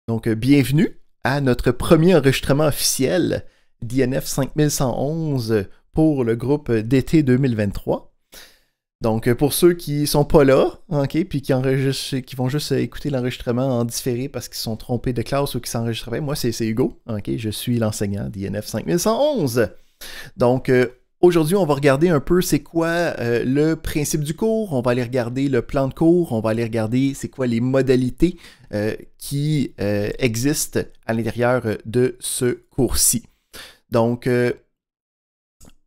Donc, bienvenue à notre premier enregistrement officiel d'INF 5111 pour le groupe d'été 2023. Donc, pour ceux qui ne sont pas là, ok, puis qui vont juste écouter l'enregistrement en différé parce qu'ils sont trompés de classe ou qui s'enregistreraient, moi, c'est Hugo, ok, je suis l'enseignant d'INF 5111. Donc, aujourd'hui, on va regarder un peu c'est quoi le principe du cours, on va aller regarder le plan de cours, on va aller regarder c'est quoi les modalités qui existent à l'intérieur de ce cours-ci. Donc,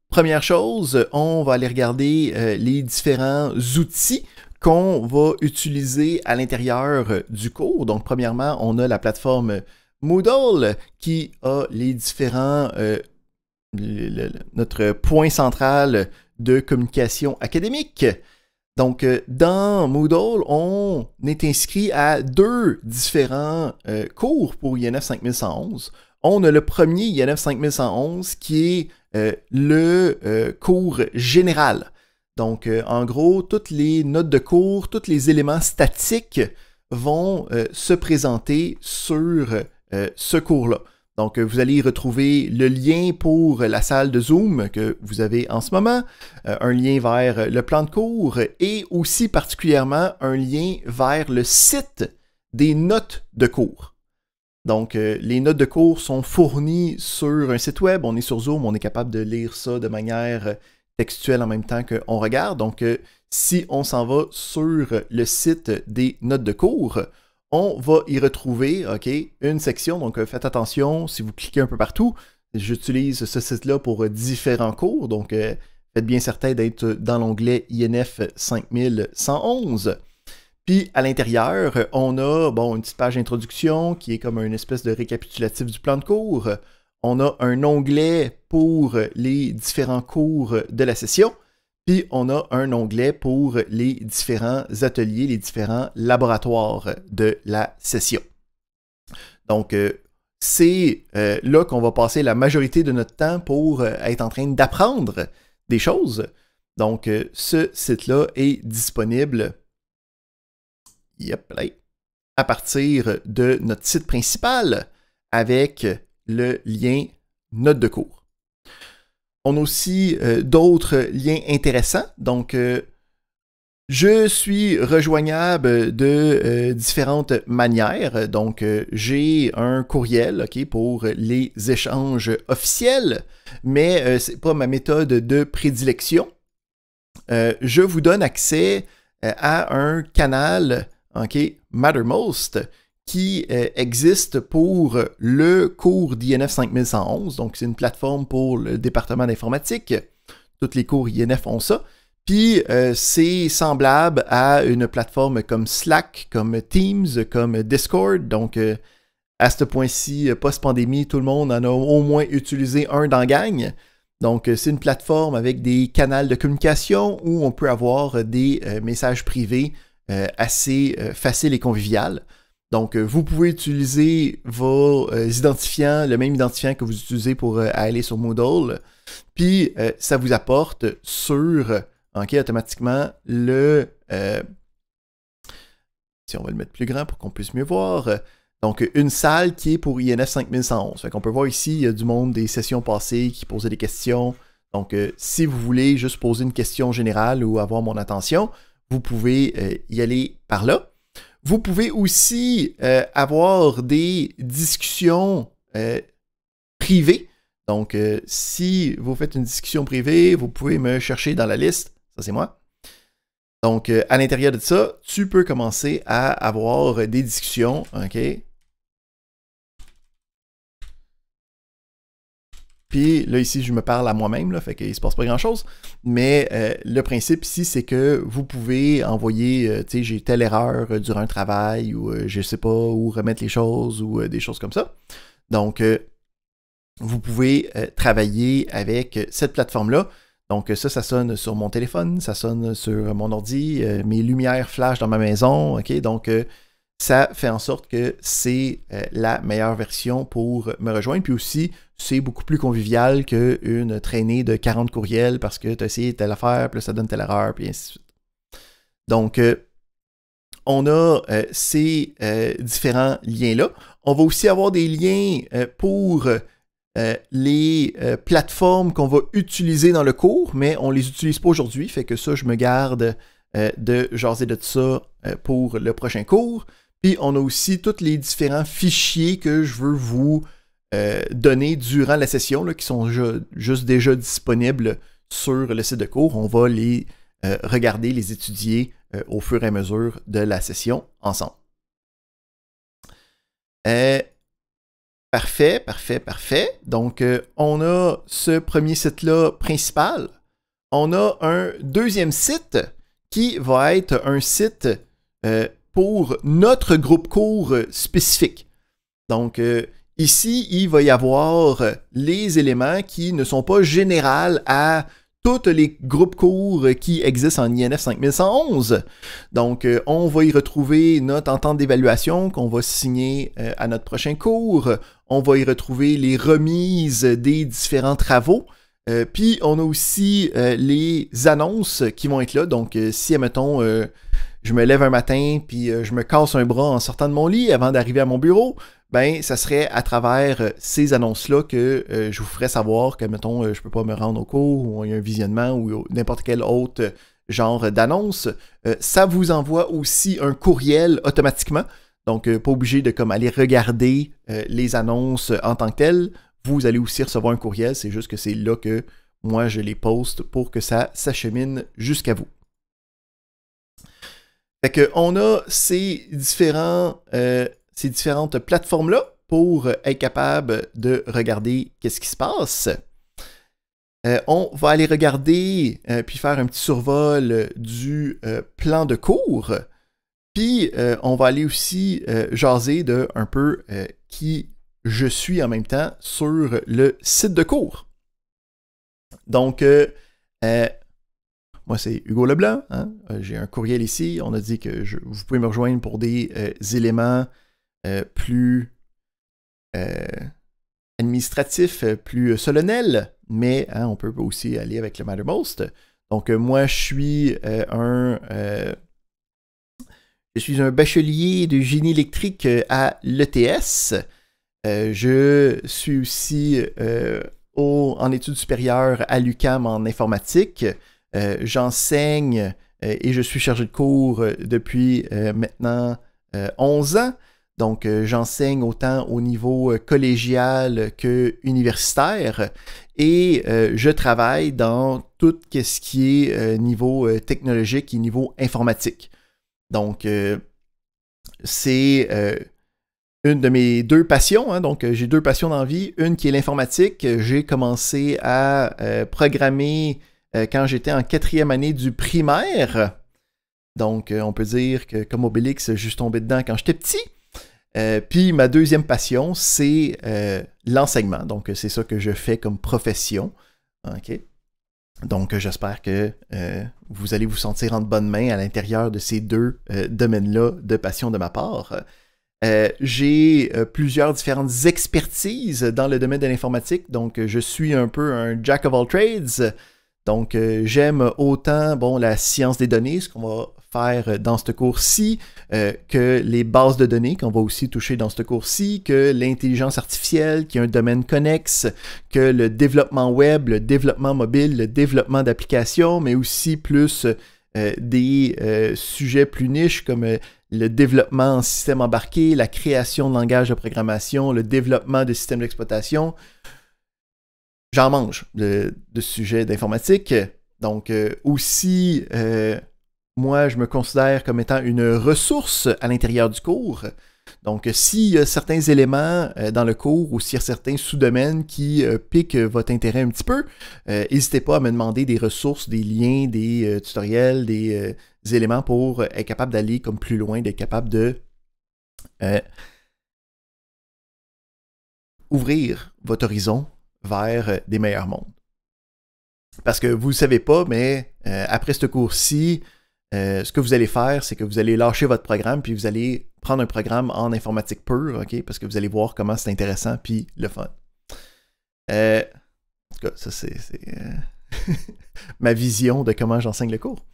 première chose, on va aller regarder les différents outils qu'on va utiliser à l'intérieur du cours. Donc, premièrement, on a la plateforme Moodle qui a les différents... notre point central de communication académique. Donc, dans Moodle, on est inscrit à deux différents cours pour INF 5111. On a le premier INF 5111 qui est le cours général. Donc, en gros, toutes les notes de cours, tous les éléments statiques vont se présenter sur ce cours-là. Donc, vous allez y retrouver le lien pour la salle de Zoom que vous avez en ce moment, un lien vers le plan de cours et aussi particulièrement un lien vers le site des notes de cours. Donc, les notes de cours sont fournies sur un site web. On est sur Zoom, on est capable de lire ça de manière textuelle en même temps qu'on regarde. Donc, si on s'en va sur le site des notes de cours, on va y retrouver une section, donc faites attention si vous cliquez un peu partout. J'utilise ce site-là pour différents cours, donc faites bien certain d'être dans l'onglet INF 5111. Puis à l'intérieur, on a une petite page d'introduction qui est comme une espèce de récapitulatif du plan de cours. On a un onglet pour les différents cours de la session. Puis on a un onglet pour les différents ateliers, les différents laboratoires de la session. Donc, c'est là qu'on va passer la majorité de notre temps pour être en train d'apprendre des choses. Donc, ce site-là est disponible à partir de notre site principal avec le lien notes de cours. On a aussi d'autres liens intéressants. Donc, je suis rejoignable de différentes manières. Donc, j'ai un courriel pour les échanges officiels, mais ce n'est pas ma méthode de prédilection. Je vous donne accès à un canal Mattermost qui existe pour le cours d'INF 5111. Donc, c'est une plateforme pour le département d'informatique. Tous les cours INF ont ça. Puis, c'est semblable à une plateforme comme Slack, comme Teams, comme Discord. Donc, à ce point-ci, post-pandémie, tout le monde en a au moins utilisé un dans la gang. Donc, c'est une plateforme avec des canaux de communication où on peut avoir des messages privés assez faciles et conviviales. Donc, vous pouvez utiliser vos identifiants, le même identifiant que vous utilisez pour aller sur Moodle. Puis, ça vous apporte sur, automatiquement, le... si on va le mettre plus grand pour qu'on puisse mieux voir. Donc, une salle qui est pour INF 5111. Fait qu'on peut voir ici, il y a du monde des sessions passées qui posaient des questions. Donc, si vous voulez juste poser une question générale ou avoir mon attention, vous pouvez y aller par là. Vous pouvez aussi avoir des discussions privées. Donc, si vous faites une discussion privée, vous pouvez me chercher dans la liste. Ça, c'est moi. Donc, à l'intérieur de ça, tu peux commencer à avoir des discussions. Puis là, ici, je me parle à moi-même, là, fait qu'il ne se passe pas grand-chose. Mais le principe ici, c'est que vous pouvez envoyer, tu sais, j'ai telle erreur durant un travail, ou je ne sais pas où remettre les choses, ou des choses comme ça. Donc, vous pouvez travailler avec cette plateforme-là. Donc, ça sonne sur mon téléphone, ça sonne sur mon ordi, mes lumières flashent dans ma maison. Donc, ça fait en sorte que c'est la meilleure version pour me rejoindre. Puis aussi, c'est beaucoup plus convivial qu'une traînée de 40 courriels parce que tu as essayé telle affaire, puis là, ça donne telle erreur, puis ainsi de suite. Donc, on a ces différents liens-là. On va aussi avoir des liens pour les plateformes qu'on va utiliser dans le cours, mais on ne les utilise pas aujourd'hui, fait que ça, je me garde de jaser de ça pour le prochain cours. Puis on a aussi tous les différents fichiers que je veux vous donner durant la session, là, qui sont juste déjà disponibles sur le site de cours. On va les regarder, les étudier au fur et à mesure de la session ensemble. Parfait. Donc, on a ce premier site-là principal. On a un deuxième site qui va être un site pour notre groupe cours spécifique. Donc, ici, il va y avoir les éléments qui ne sont pas généraux à tous les groupes cours qui existent en INF 5111. Donc, on va y retrouver notre entente d'évaluation qu'on va signer à notre prochain cours. On va y retrouver les remises des différents travaux. Puis, on a aussi les annonces qui vont être là. Donc, si, admettons, je me lève un matin puis je me casse un bras en sortant de mon lit avant d'arriver à mon bureau, ben, ça serait à travers ces annonces-là que je vous ferais savoir que, mettons, je ne peux pas me rendre au cours ou il y a un visionnement ou n'importe quel autre genre d'annonce. Ça vous envoie aussi un courriel automatiquement. Donc, pas obligé de comme aller regarder les annonces en tant que telles. Vous allez aussi recevoir un courriel. C'est juste que c'est là que moi, je les poste pour que ça s'achemine jusqu'à vous. Fait qu'on a ces différentes plateformes-là pour être capable de regarder qu'est-ce qui se passe. On va aller regarder puis faire un petit survol du plan de cours. Puis on va aller aussi jaser de un peu qui je suis en même temps sur le site de cours. Donc, moi, c'est Hugo Leblanc. Hein? J'ai un courriel ici. On a dit que vous pouvez me rejoindre pour des éléments plus administratifs, plus solennels, mais hein, on peut aussi aller avec le Mattermost. Donc, moi, je suis un bachelier de génie électrique à l'ETS. Je suis aussi en études supérieures à l'UQAM en informatique. J'enseigne et je suis chargé de cours depuis maintenant 11 ans. Donc, j'enseigne autant au niveau collégial que universitaire et je travaille dans tout ce qui est niveau technologique et niveau informatique. Donc, c'est une de mes deux passions. Hein, donc, j'ai deux passions dans la vie. Une qui est l'informatique. J'ai commencé à programmer quand j'étais en 4e année du primaire. Donc, on peut dire que comme Obélix, je suis tombé dedans quand j'étais petit. Puis ma deuxième passion, c'est l'enseignement. Donc, c'est ça que je fais comme profession. OK? Donc, j'espère que vous allez vous sentir en bonne main à l'intérieur de ces deux domaines-là de passion de ma part. J'ai plusieurs différentes expertises dans le domaine de l'informatique. Donc, je suis un peu un jack of all trades. Donc, j'aime autant la science des données, ce qu'on va faire dans ce cours-ci, que les bases de données qu'on va aussi toucher dans ce cours-ci, que l'intelligence artificielle, qui est un domaine connexe, que le développement web, le développement mobile, le développement d'applications, mais aussi plus des sujets plus niches comme le développement en système embarqué, la création de langage de programmation, le développement de systèmes d'exploitation. J'en mange de sujets d'informatique. Donc, aussi, moi, je me considère comme étant une ressource à l'intérieur du cours. Donc, s'il y a certains éléments dans le cours ou s'il y a certains sous-domaines qui piquent votre intérêt un petit peu, n'hésitez pas à me demander des ressources, des liens, des tutoriels, des éléments pour être capable d'aller comme plus loin, d'être capable de ouvrir votre horizon vers des meilleurs mondes. Parce que vous ne le savez pas, mais après ce cours-ci, ce que vous allez faire, c'est que vous allez lâcher votre programme, puis vous allez prendre un programme en informatique pure, OK? Parce que vous allez voir comment c'est intéressant, puis le fun. En tout cas, ça c'est ma vision de comment j'enseigne le cours.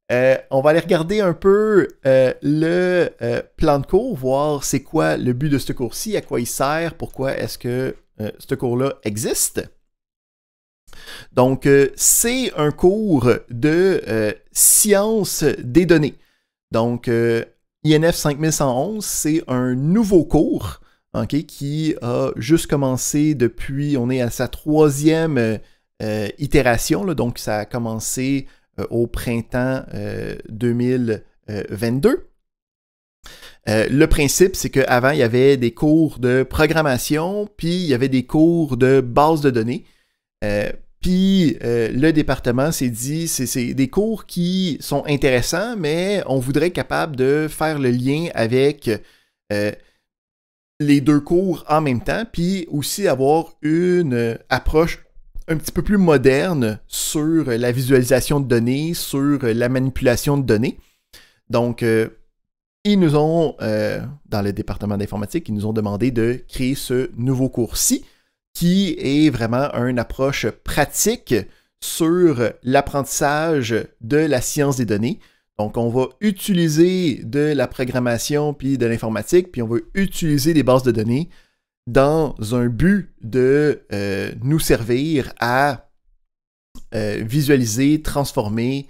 On va aller regarder un peu le plan de cours, voir c'est quoi le but de ce cours-ci, à quoi il sert, pourquoi est-ce que ce cours-là existe. Donc, c'est un cours de sciences des données. Donc, INF 5111, c'est un nouveau cours qui a juste commencé depuis, on est à sa 3e itération, là, donc ça a commencé au printemps 2022. Le principe, c'est qu'avant, il y avait des cours de programmation, puis il y avait des cours de base de données. Puis le département s'est dit, c'est des cours qui sont intéressants, mais on voudrait être capable de faire le lien avec les deux cours en même temps, puis aussi avoir une approche un petit peu plus moderne sur la visualisation de données, sur la manipulation de données. Donc, ils nous ont, dans le département d'informatique, ils nous ont demandé de créer ce nouveau cours-ci, qui est vraiment une approche pratique sur l'apprentissage de la science des données. Donc, on va utiliser de la programmation puis de l'informatique, puis on va utiliser des bases de données dans un but de nous servir à visualiser, transformer,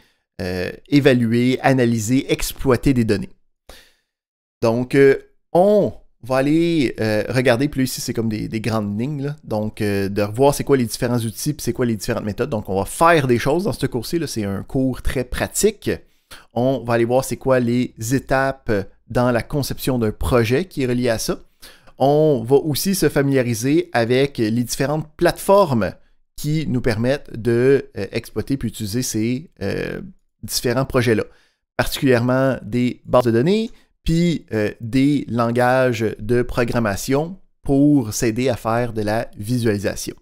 évaluer, analyser, exploiter des données. Donc, on va aller regarder, puis là, ici, c'est comme des grandes lignes, là. Donc, de revoir c'est quoi les différents outils, puis c'est quoi les différentes méthodes. Donc, on va faire des choses dans ce cours-ci, là. C'est un cours très pratique. On va aller voir c'est quoi les étapes dans la conception d'un projet qui est relié à ça. On va aussi se familiariser avec les différentes plateformes qui nous permettent de exploiter puis utiliser ces différents projets-là. Particulièrement des bases de données, puis des langages de programmation pour s'aider à faire de la visualisation.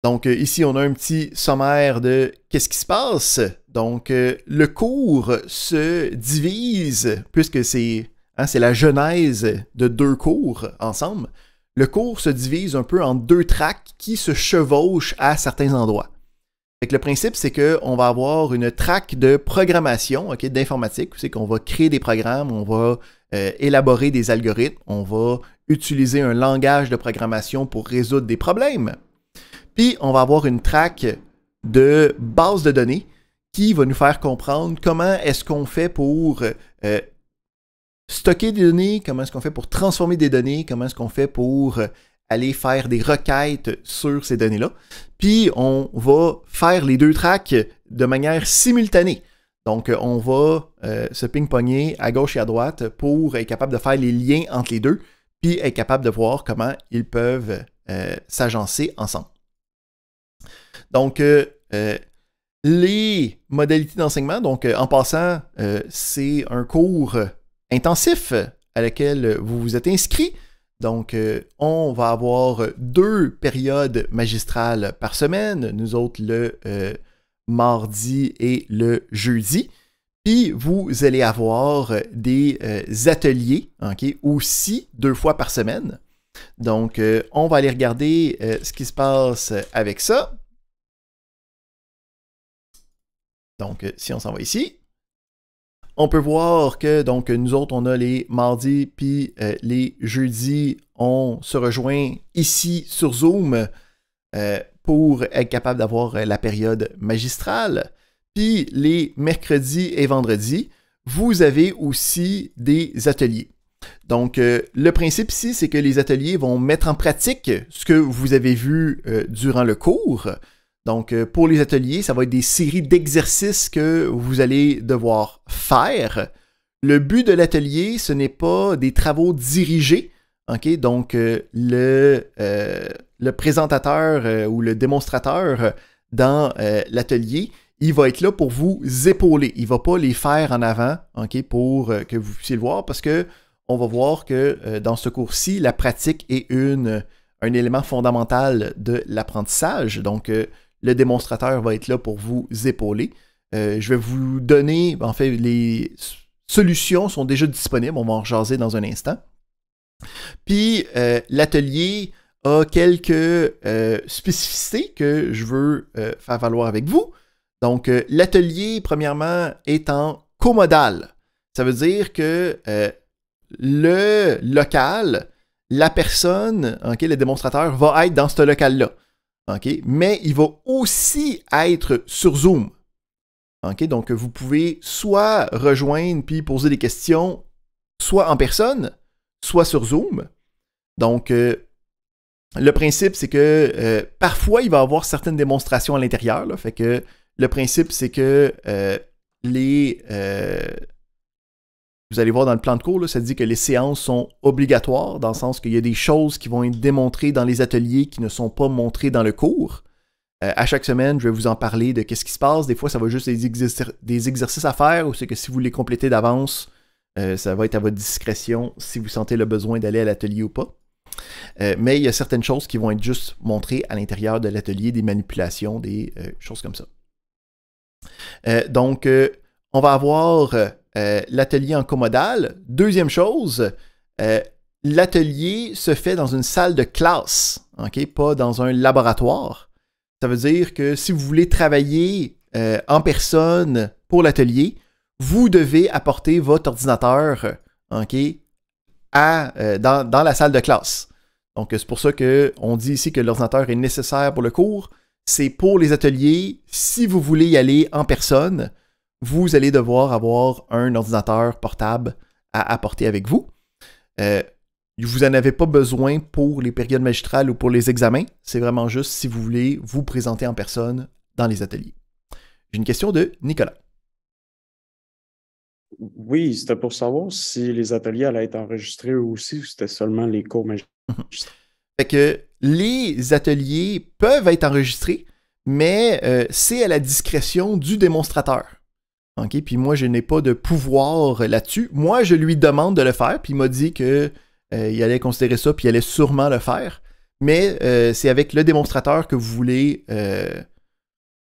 Donc ici, on a un petit sommaire de qu'est-ce qui se passe. Donc le cours se divise, puisque c'est la genèse de deux cours ensemble. Le cours se divise un peu en deux tracks qui se chevauchent à certains endroits. Fait que le principe, c'est qu'on va avoir une track de programmation, d'informatique, c'est qu'on va créer des programmes, on va élaborer des algorithmes, on va utiliser un langage de programmation pour résoudre des problèmes. Puis, on va avoir une track de base de données qui va nous faire comprendre comment est-ce qu'on fait pour stocker des données, comment est-ce qu'on fait pour transformer des données, comment est-ce qu'on fait pour aller faire des requêtes sur ces données-là. Puis, on va faire les deux tracks de manière simultanée. Donc, on va se ping-pongner à gauche et à droite pour être capable de faire les liens entre les deux, puis être capable de voir comment ils peuvent s'agencer ensemble. Donc, les modalités d'enseignement, donc en passant, c'est un cours intensif à laquelle vous vous êtes inscrit. Donc, on va avoir 2 périodes magistrales par semaine, nous autres le mardi et le jeudi. Puis, vous allez avoir des ateliers, aussi 2 fois par semaine. Donc, on va aller regarder ce qui se passe avec ça. Donc, si on s'en va ici, on peut voir que donc nous autres, on a les mardis puis les jeudis, on se rejoint ici sur Zoom pour être capable d'avoir la période magistrale. Puis les mercredis et vendredis, vous avez aussi des ateliers. Donc, le principe ici, c'est que les ateliers vont mettre en pratique ce que vous avez vu durant le cours. Donc, pour les ateliers, ça va être des séries d'exercices que vous allez devoir faire. Le but de l'atelier, ce n'est pas des travaux dirigés. Donc, le présentateur ou le démonstrateur dans l'atelier, il va être là pour vous épauler. Il ne va pas les faire en avant pour que vous puissiez le voir parce que on va voir que dans ce cours-ci, la pratique est un élément fondamental de l'apprentissage. Donc, le démonstrateur va être là pour vous épauler. Je vais vous donner, en fait, les solutions sont déjà disponibles. On va en jaser dans un instant. Puis, l'atelier a quelques spécificités que je veux faire valoir avec vous. Donc, l'atelier, premièrement, est en comodal. Ça veut dire que le local, la personne, le démonstrateur, va être dans ce local-là. Mais il va aussi être sur Zoom. Donc, vous pouvez soit rejoindre puis poser des questions, soit en personne, soit sur Zoom. Donc, le principe, c'est que parfois, il va y avoir certaines démonstrations à l'intérieur. Fait que le principe, c'est que vous allez voir dans le plan de cours, là, ça dit que les séances sont obligatoires, dans le sens qu'il y a des choses qui vont être démontrées dans les ateliers qui ne sont pas montrées dans le cours. À chaque semaine, je vais vous en parler de qu'est-ce qui se passe. Des fois, ça va juste être des exercices à faire, ou c'est que si vous les complétez d'avance, ça va être à votre discrétion si vous sentez le besoin d'aller à l'atelier ou pas. Mais il y a certaines choses qui vont être juste montrées à l'intérieur de l'atelier, des manipulations, des choses comme ça. Donc, on va avoir l'atelier en comodal. Deuxième chose, l'atelier se fait dans une salle de classe, pas dans un laboratoire. Ça veut dire que si vous voulez travailler en personne pour l'atelier, vous devez apporter votre ordinateur dans la salle de classe. Donc, c'est pour ça qu'on dit ici que l'ordinateur est nécessaire pour le cours. C'est pour les ateliers. Si vous voulez y aller en personne, vous allez devoir avoir un ordinateur portable à apporter avec vous. Vous n'en avez pas besoin pour les périodes magistrales ou pour les examens. C'est vraiment juste si vous voulez vous présenter en personne dans les ateliers. J'ai une question de Nicolas. Oui, c'était pour savoir si les ateliers allaient être enregistrés aussi ou c'était seulement les cours magistraux. Fait que les ateliers peuvent être enregistrés, mais c'est à la discrétion du démonstrateur. Puis moi, je n'ai pas de pouvoir là-dessus. Moi, je lui demande de le faire, puis il m'a dit qu'il allait considérer ça, puis il allait sûrement le faire. Mais c'est avec le démonstrateur que vous voulez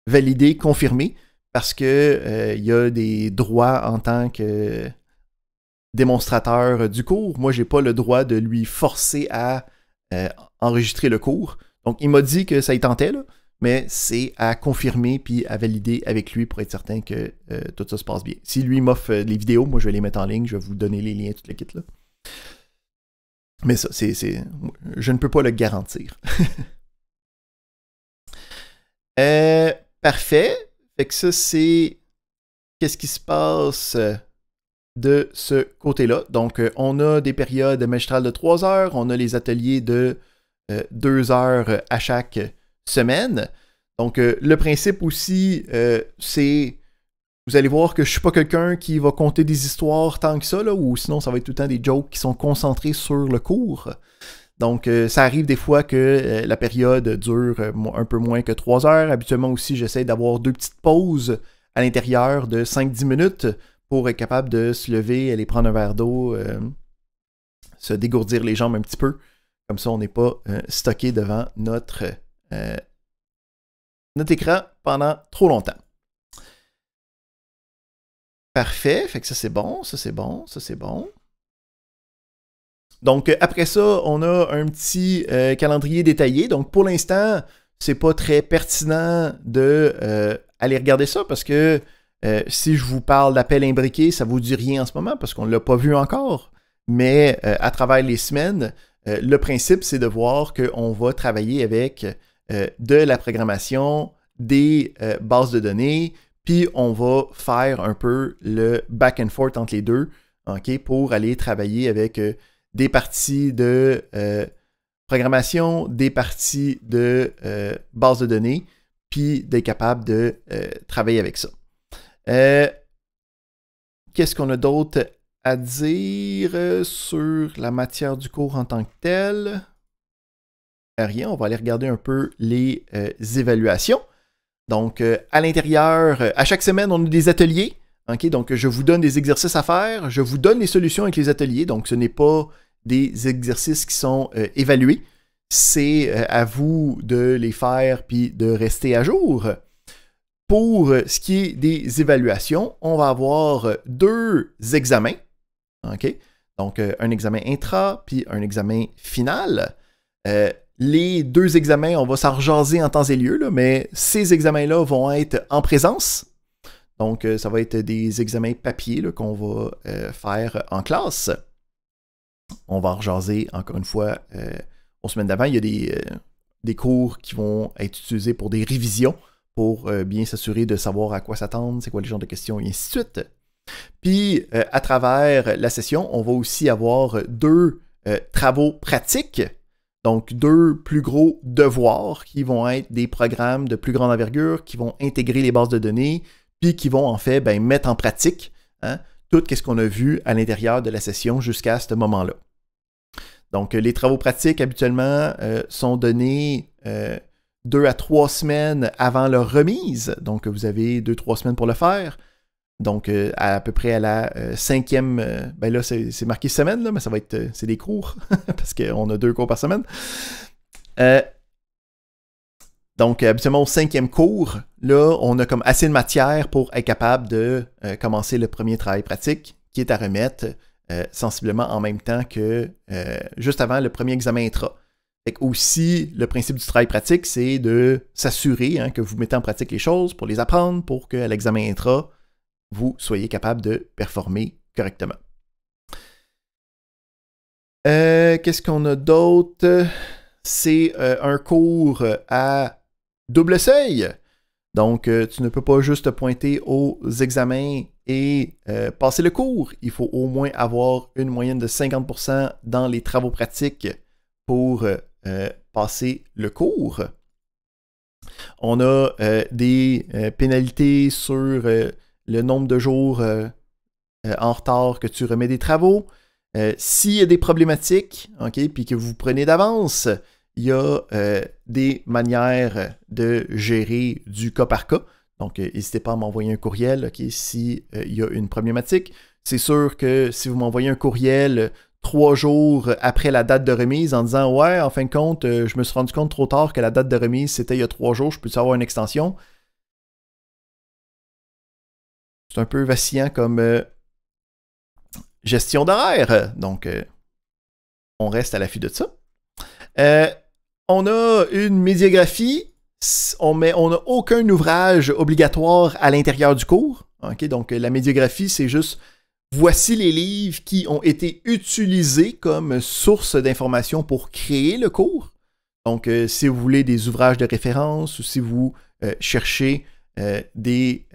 valider, confirmer, parce que il y a des droits en tant que démonstrateur du cours. Moi, je n'ai pas le droit de lui forcer à enregistrer le cours. Donc, il m'a dit que ça y tentait, là, mais c'est à confirmer puis à valider avec lui pour être certain que tout ça se passe bien. Si lui m'offre les vidéos, moi, je vais les mettre en ligne, je vais vous donner les liens, tout le kit, là. Mais ça, je ne peux pas le garantir. Parfait. Fait que ça, c'est qu'est-ce qui se passe de ce côté-là. Donc, on a des périodes magistrales de 3 heures, on a les ateliers de 2 heures à chaque semaine. Donc, le principe aussi, c'est, vous allez voir que je ne suis pas quelqu'un qui va conter des histoires tant que ça, là, ou sinon ça va être tout le temps des jokes qui sont concentrés sur le cours. Donc, ça arrive des fois que la période dure un peu moins que 3 heures. Habituellement aussi, j'essaie d'avoir 2 petites pauses à l'intérieur de 5-10 minutes pour être capable de se lever, aller prendre un verre d'eau, se dégourdir les jambes un petit peu. Comme ça, on n'est pas stocké devant notre écran pendant trop longtemps. Parfait. Fait que ça, c'est bon, ça, c'est bon, ça, c'est bon. Donc, après ça, on a un petit calendrier détaillé. Donc, pour l'instant, c'est pas très pertinent de aller regarder ça parce que si je vous parle d'appel imbriqué, ça vous dit rien en ce moment parce qu'on ne l'a pas vu encore. Mais à travers les semaines, le principe, c'est de voir qu'on va travailler avec de la programmation, des bases de données, puis on va faire un peu le back and forth entre les deux, pour aller travailler avec des parties de programmation, des parties de bases de données, puis d'être capable de travailler avec ça. Qu'est-ce qu'on a d'autre à dire sur la matière du cours en tant que telle? Rien, on va aller regarder un peu les évaluations. Donc, à l'intérieur, à chaque semaine, on a des ateliers. Donc, je vous donne des exercices à faire. Je vous donne les solutions avec les ateliers. Donc, ce n'est pas des exercices qui sont évalués. C'est à vous de les faire puis de rester à jour. Pour ce qui est des évaluations, on va avoir 2 examens. Donc, un examen intra puis un examen final. les 2 examens, on va s'en rejaser en temps et lieu, là, mais ces examens-là vont être en présence. Donc, ça va être des examens papier qu'on va faire en classe. On va en rejaser, encore une fois, aux semaines d'avant. Il y a des cours qui vont être utilisés pour des révisions, pour bien s'assurer de savoir à quoi s'attendre, c'est quoi les genres de questions, et ainsi de suite. Puis, à travers la session, on va aussi avoir 2 travaux pratiques, donc 2 plus gros devoirs qui vont être des programmes de plus grande envergure, qui vont intégrer les bases de données, puis qui vont en fait mettre en pratique tout ce qu'on a vu à l'intérieur de la session jusqu'à ce moment-là. Donc, les travaux pratiques, habituellement, sont donnés 2 à 3 semaines avant leur remise. Donc, vous avez 2-3 semaines pour le faire. Donc, à peu près à la 5e... ben là, c'est marqué semaine, là, mais ça va être... c'est des cours, parce qu'on a 2 cours par semaine. Donc, habituellement, au 5e cours, là, on a comme assez de matière pour être capable de commencer le premier travail pratique, qui est à remettre sensiblement en même temps que juste avant le premier examen intra. Fait que aussi, le principe du travail pratique, c'est de s'assurer que vous mettez en pratique les choses pour les apprendre, pour qu'à l'examen intra, vous soyez capable de performer correctement. Qu'est-ce qu'on a d'autre? C'est un cours à double seuil. Donc, tu ne peux pas juste te pointer aux examens et passer le cours. Il faut au moins avoir une moyenne de 50% dans les travaux pratiques pour passer le cours. On a des pénalités sur le nombre de jours en retard que tu remets des travaux. S'il y a des problématiques, puis que vous prenez d'avance, il y a des manières de gérer du cas par cas. Donc, n'hésitez pas à m'envoyer un courriel s'il y a une problématique. C'est sûr que si vous m'envoyez un courriel 3 jours après la date de remise en disant « Ouais, en fin de compte, je me suis rendu compte trop tard que la date de remise, c'était il y a 3 jours, je peux-tu avoir une extension? » C'est un peu vacillant comme gestion d'horaire. Donc, on reste à l'affût de ça. On a une médiagraphie. On n'a aucun ouvrage obligatoire à l'intérieur du cours. Donc, la médiagraphie, c'est juste voici les livres qui ont été utilisés comme source d'information pour créer le cours. Donc, si vous voulez des ouvrages de référence ou si vous cherchez des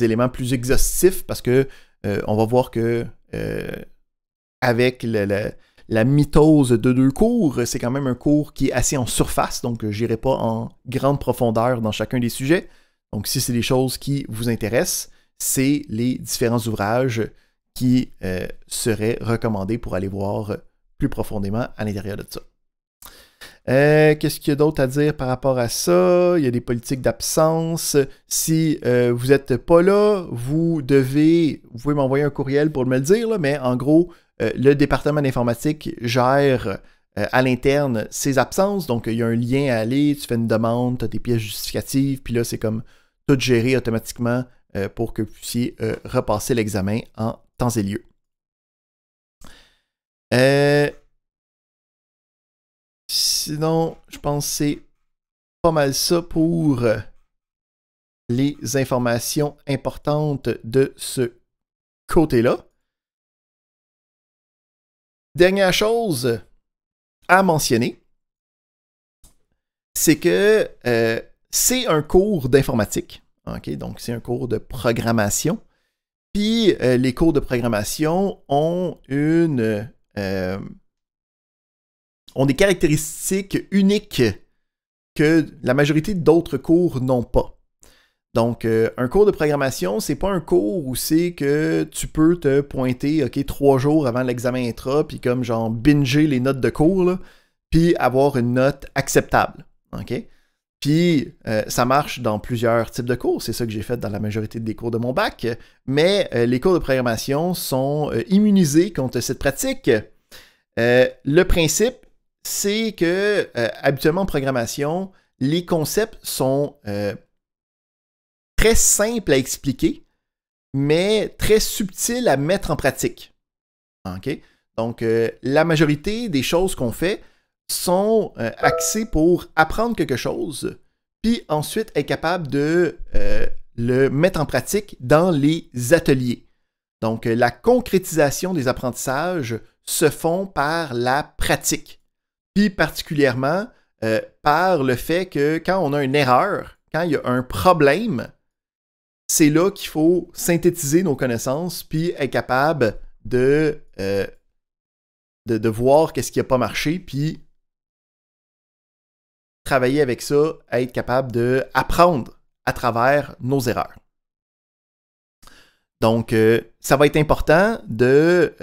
éléments plus exhaustifs, parce que on va voir que avec la mitose de 2 cours, c'est quand même un cours qui est assez en surface, donc je n'irai pas en grande profondeur dans chacun des sujets. Donc, si c'est des choses qui vous intéressent, c'est les différents ouvrages qui seraient recommandés pour aller voir plus profondément à l'intérieur de ça. Qu'est-ce qu'il y a d'autre à dire par rapport à ça? Il y a des politiques d'absence. Si vous n'êtes pas là, vous pouvez m'envoyer un courriel pour me le dire, là, mais en gros, le département d'informatique gère à l'interne ces absences. Donc, il y a un lien à aller, tu fais une demande, tu as tes pièces justificatives, puis là, c'est comme tout géré automatiquement pour que vous puissiez repasser l'examen en temps et lieu. Sinon, je pense que c'est pas mal ça pour les informations importantes de ce côté-là. Dernière chose à mentionner, c'est que c'est un cours d'informatique. Donc, c'est un cours de programmation. Puis, les cours de programmation ont ont des caractéristiques uniques que la majorité d'autres cours n'ont pas. Donc, un cours de programmation, c'est pas un cours où c'est que tu peux te pointer 3 jours avant l'examen intra, puis comme genre binger les notes de cours, là, puis avoir une note acceptable. Puis, ça marche dans plusieurs types de cours. C'est ça que j'ai fait dans la majorité des cours de mon bac. Mais les cours de programmation sont immunisés contre cette pratique. Le principe, c'est que, habituellement en programmation, les concepts sont très simples à expliquer, mais très subtils à mettre en pratique. Donc, la majorité des choses qu'on fait sont axés pour apprendre quelque chose, puis ensuite être capable de le mettre en pratique dans les ateliers. Donc, la concrétisation des apprentissages se font par la pratique, puis particulièrement par le fait que quand on a une erreur, quand il y a un problème, c'est là qu'il faut synthétiser nos connaissances, puis être capable de voir qu'est-ce qui n'a pas marché, puis travailler avec ça, être capable d'apprendre à travers nos erreurs. Donc, ça va être important de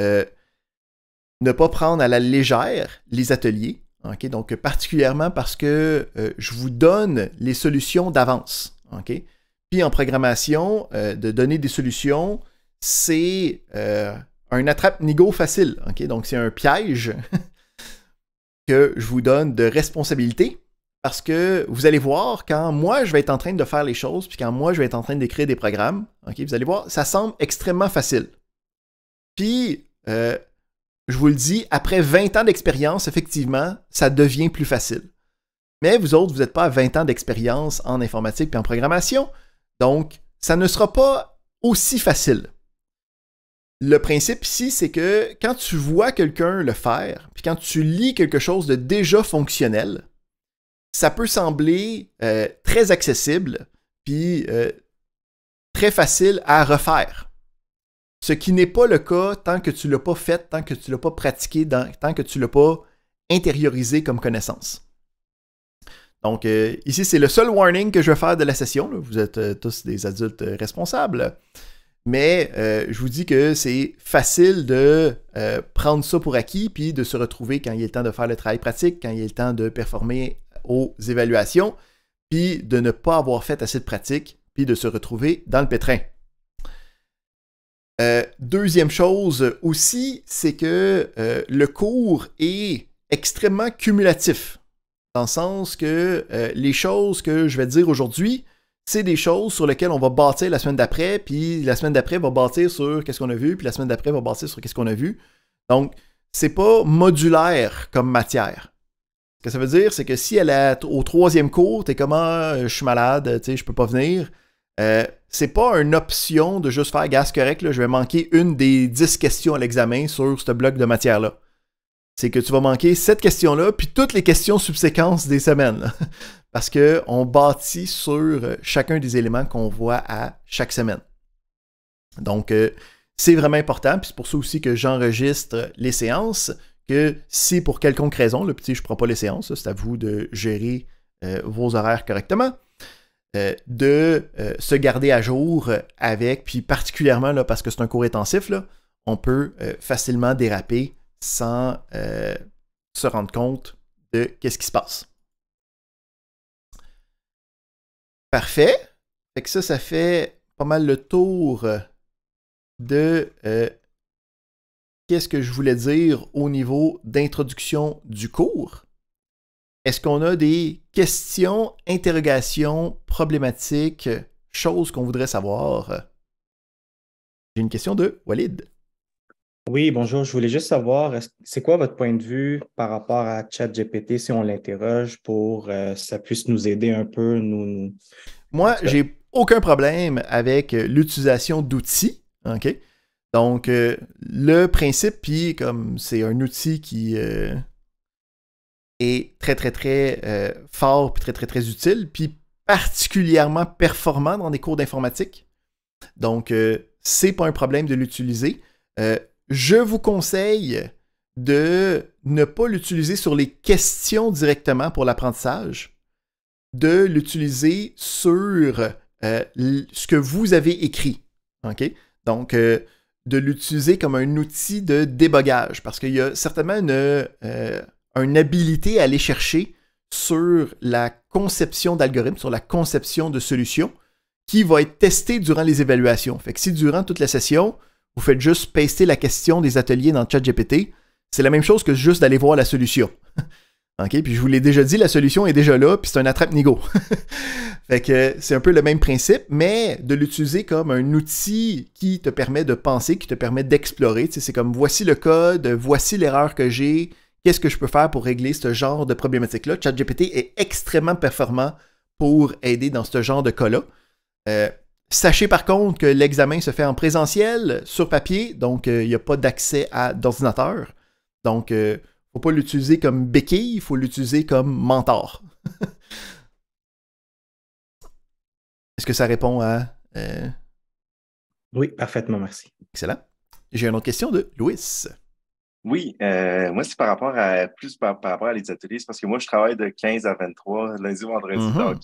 ne pas prendre à la légère les ateliers. Okay? Donc, particulièrement parce que je vous donne les solutions d'avance. Okay? Puis en programmation, de donner des solutions, c'est un attrape-nigo facile. Okay? Donc, c'est un piège que je vous donne de responsabilité. Parce que vous allez voir, quand moi, je vais être en train de faire les choses, puis quand moi, je vais être en train d'écrire des programmes, okay, vous allez voir, ça semble extrêmement facile. Puis, je vous le dis, après 20 ans d'expérience, effectivement, ça devient plus facile. Mais vous autres, vous n'êtes pas à 20 ans d'expérience en informatique et en programmation, donc ça ne sera pas aussi facile. Le principe ici, c'est que quand tu vois quelqu'un le faire, puis quand tu lis quelque chose de déjà fonctionnel, ça peut sembler très accessible, puis très facile à refaire. Ce qui n'est pas le cas tant que tu ne l'as pas fait, tant que tu ne l'as pas pratiqué, tant que tu ne l'as pas intériorisé comme connaissance. Donc, ici, c'est le seul warning que je vais faire de la session. Là. Vous êtes tous des adultes responsables. Mais je vous dis que c'est facile de prendre ça pour acquis, puis de se retrouver quand il est le temps de faire le travail pratique, quand il est le temps de performer aux évaluations, puis de ne pas avoir fait assez de pratique, puis de se retrouver dans le pétrin. Deuxième chose aussi, c'est que le cours est extrêmement cumulatif, dans le sens que les choses que je vais dire aujourd'hui, c'est des choses sur lesquelles on va bâtir la semaine d'après, puis la semaine d'après va bâtir sur qu'est-ce qu'on a vu, puis la semaine d'après va bâtir sur qu'est-ce qu'on a vu. Donc, c'est pas modulaire comme matière. Ce que ça veut dire, c'est que si elle est au troisième cours, t'es comme je suis malade, tu sais, je peux pas venir. C'est pas une option de juste faire gaz correct, là, je vais manquer une des 10 questions à l'examen sur ce bloc de matière-là. C'est que tu vas manquer cette question-là, puis toutes les questions subséquentes des semaines. Là. Parce qu'on bâtit sur chacun des éléments qu'on voit à chaque semaine. Donc, c'est vraiment important, puis c'est pour ça aussi que j'enregistre les séances, que si pour quelconque raison, là, je ne prends pas les séances, c'est à vous de gérer vos horaires correctement, de se garder à jour avec, puis particulièrement là, parce que c'est un cours intensif, là, on peut facilement déraper sans se rendre compte de qu'est-ce qui se passe. Parfait. Fait que ça fait pas mal le tour de qu'est-ce que je voulais dire au niveau d'introduction du cours. Est-ce qu'on a des questions, interrogations, problématiques, choses qu'on voudrait savoir? J'ai une question de Walid. Oui, bonjour. Je voulais juste savoir, c'est quoi votre point de vue par rapport à ChatGPT si on l'interroge pour ça puisse nous aider un peu? Moi, j'ai aucun problème avec l'utilisation d'outils. OK? Donc, le principe, puis comme c'est un outil qui est très, très, très fort, puis très, très, très utile, puis particulièrement performant dans des cours d'informatique. Donc, c'est pas un problème de l'utiliser. Je vous conseille de ne pas l'utiliser sur les questions directement pour l'apprentissage, de l'utiliser sur ce que vous avez écrit. Okay? Donc, de l'utiliser comme un outil de débogage, parce qu'il y a certainement une habilité à aller chercher sur la conception d'algorithmes, sur la conception de solutions, qui va être testée durant les évaluations. Fait que si durant toute la session, vous faites juste paster la question des ateliers dans ChatGPT, c'est la même chose que juste d'aller voir la solution. OK? Puis je vous l'ai déjà dit, la solution est déjà là, puis c'est un attrape-nigo. Fait que c'est un peu le même principe, mais de l'utiliser comme un outil qui te permet de penser, qui te permet d'explorer. Tu sais, c'est comme voici le code, voici l'erreur que j'ai, qu'est-ce que je peux faire pour régler ce genre de problématique-là. ChatGPT est extrêmement performant pour aider dans ce genre de cas-là. Sachez par contre que l'examen se fait en présentiel, sur papier, donc il n'y a pas d'accès à d'ordinateur. Donc, il ne faut pas l'utiliser comme béquille, il faut l'utiliser comme mentor. Est-ce que ça répond à... Oui, parfaitement, merci. Excellent. J'ai une autre question de Louis. Oui, moi, c'est par rapport à par rapport à les ateliers. C'est parce que moi, je travaille de 15 à 23, lundi, vendredi. Donc,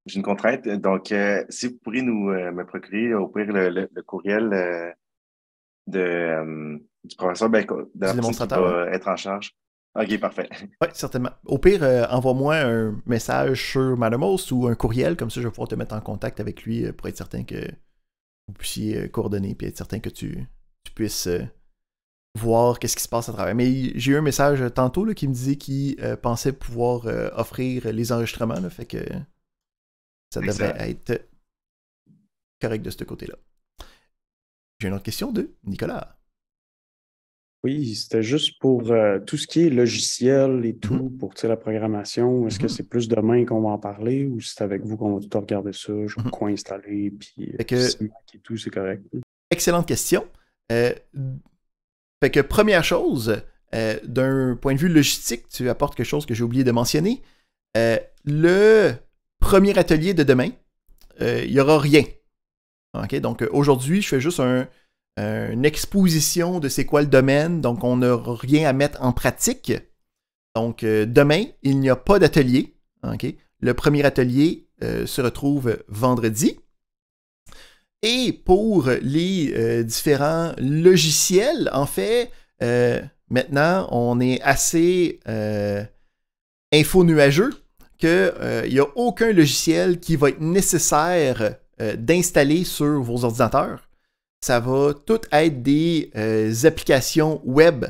j'ai une contrainte. Donc, si vous pourriez me procurer au pire le courriel du professeur de la personne qui va être en charge. OK, parfait. Oui, certainement. Au pire, envoie-moi un message sur Mattermost ou un courriel, comme ça je vais pouvoir te mettre en contact avec lui pour être certain que vous puissiez coordonner et être certain que tu puisses voir qu'est-ce qui se passe à travers. Mais j'ai eu un message tantôt là, qui me disait qu'il pensait pouvoir offrir les enregistrements, là, fait que ça devrait être correct de ce côté-là. J'ai une autre question de Nicolas. Oui, c'était juste pour tout ce qui est logiciel et tout, pour la programmation. Est-ce que c'est plus demain qu'on va en parler ou c'est avec vous qu'on va tout regarder ça, je vais quoi installer, puis et tout, c'est correct? Excellente question. Fait que première chose, d'un point de vue logistique, tu apportes quelque chose que j'ai oublié de mentionner. Le premier atelier de demain, il n'y aura rien. Okay? Donc aujourd'hui, je fais juste une exposition de c'est quoi le domaine, donc on n'a rien à mettre en pratique. Donc demain, il n'y a pas d'atelier. Okay? Le premier atelier se retrouve vendredi. Et pour les différents logiciels, en fait, maintenant, on est assez info-nuageux qu'il n'y a aucun logiciel qui va être nécessaire d'installer sur vos ordinateurs. Ça va tout être des applications web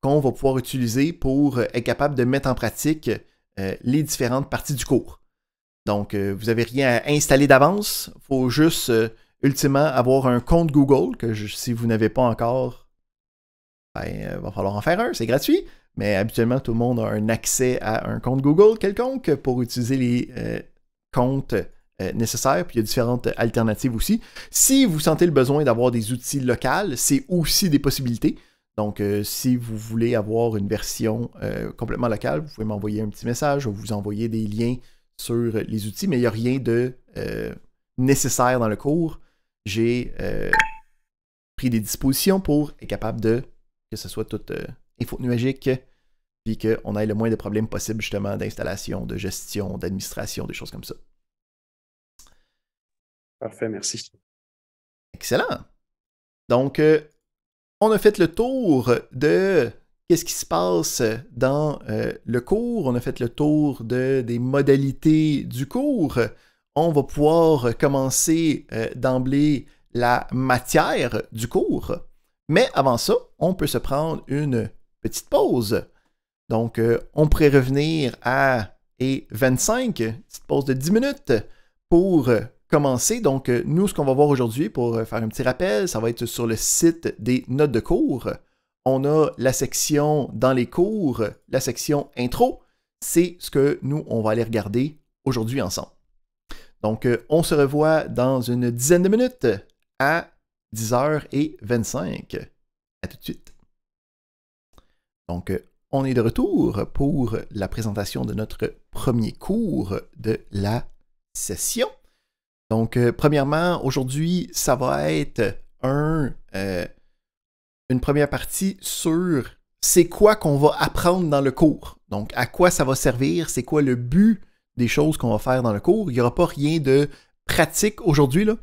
qu'on va pouvoir utiliser pour être capable de mettre en pratique les différentes parties du cours. Donc, vous n'avez rien à installer d'avance. Il faut juste, ultimement, avoir un compte Google, que si vous n'avez pas encore, il va falloir en faire un, c'est gratuit. Mais habituellement, tout le monde a un accès à un compte Google quelconque pour utiliser les comptes nécessaires, puis il y a différentes alternatives aussi. Si vous sentez le besoin d'avoir des outils locaux, c'est aussi des possibilités. Donc, si vous voulez avoir une version complètement locale, vous pouvez m'envoyer un petit message, je vais vous envoyer des liens sur les outils, mais il n'y a rien de nécessaire dans le cours. J'ai pris des dispositions pour être capable que ce soit tout info-nuagique, puis qu'on ait le moins de problèmes possible justement d'installation, de gestion, d'administration, des choses comme ça. Parfait, merci. Excellent. Donc, on a fait le tour de qu'est-ce qui se passe dans le cours. On a fait le tour des modalités du cours. On va pouvoir commencer d'emblée la matière du cours. Mais avant ça, on peut se prendre une petite pause. Donc, on pourrait revenir à 25, petite pause de 10 minutes pour commencer. Donc, nous, ce qu'on va voir aujourd'hui, pour faire un petit rappel, ça va être sur le site des notes de cours. On a la section dans les cours, la section intro. C'est ce que nous, on va aller regarder aujourd'hui ensemble. Donc, on se revoit dans une dizaine de minutes à 10h25. À tout de suite. Donc, on est de retour pour la présentation de notre premier cours de la session. Donc, premièrement, aujourd'hui, ça va être une première partie sur c'est quoi qu'on va apprendre dans le cours. Donc, à quoi ça va servir, c'est quoi le but des choses qu'on va faire dans le cours. Il n'y aura pas rien de pratique aujourd'hui, là.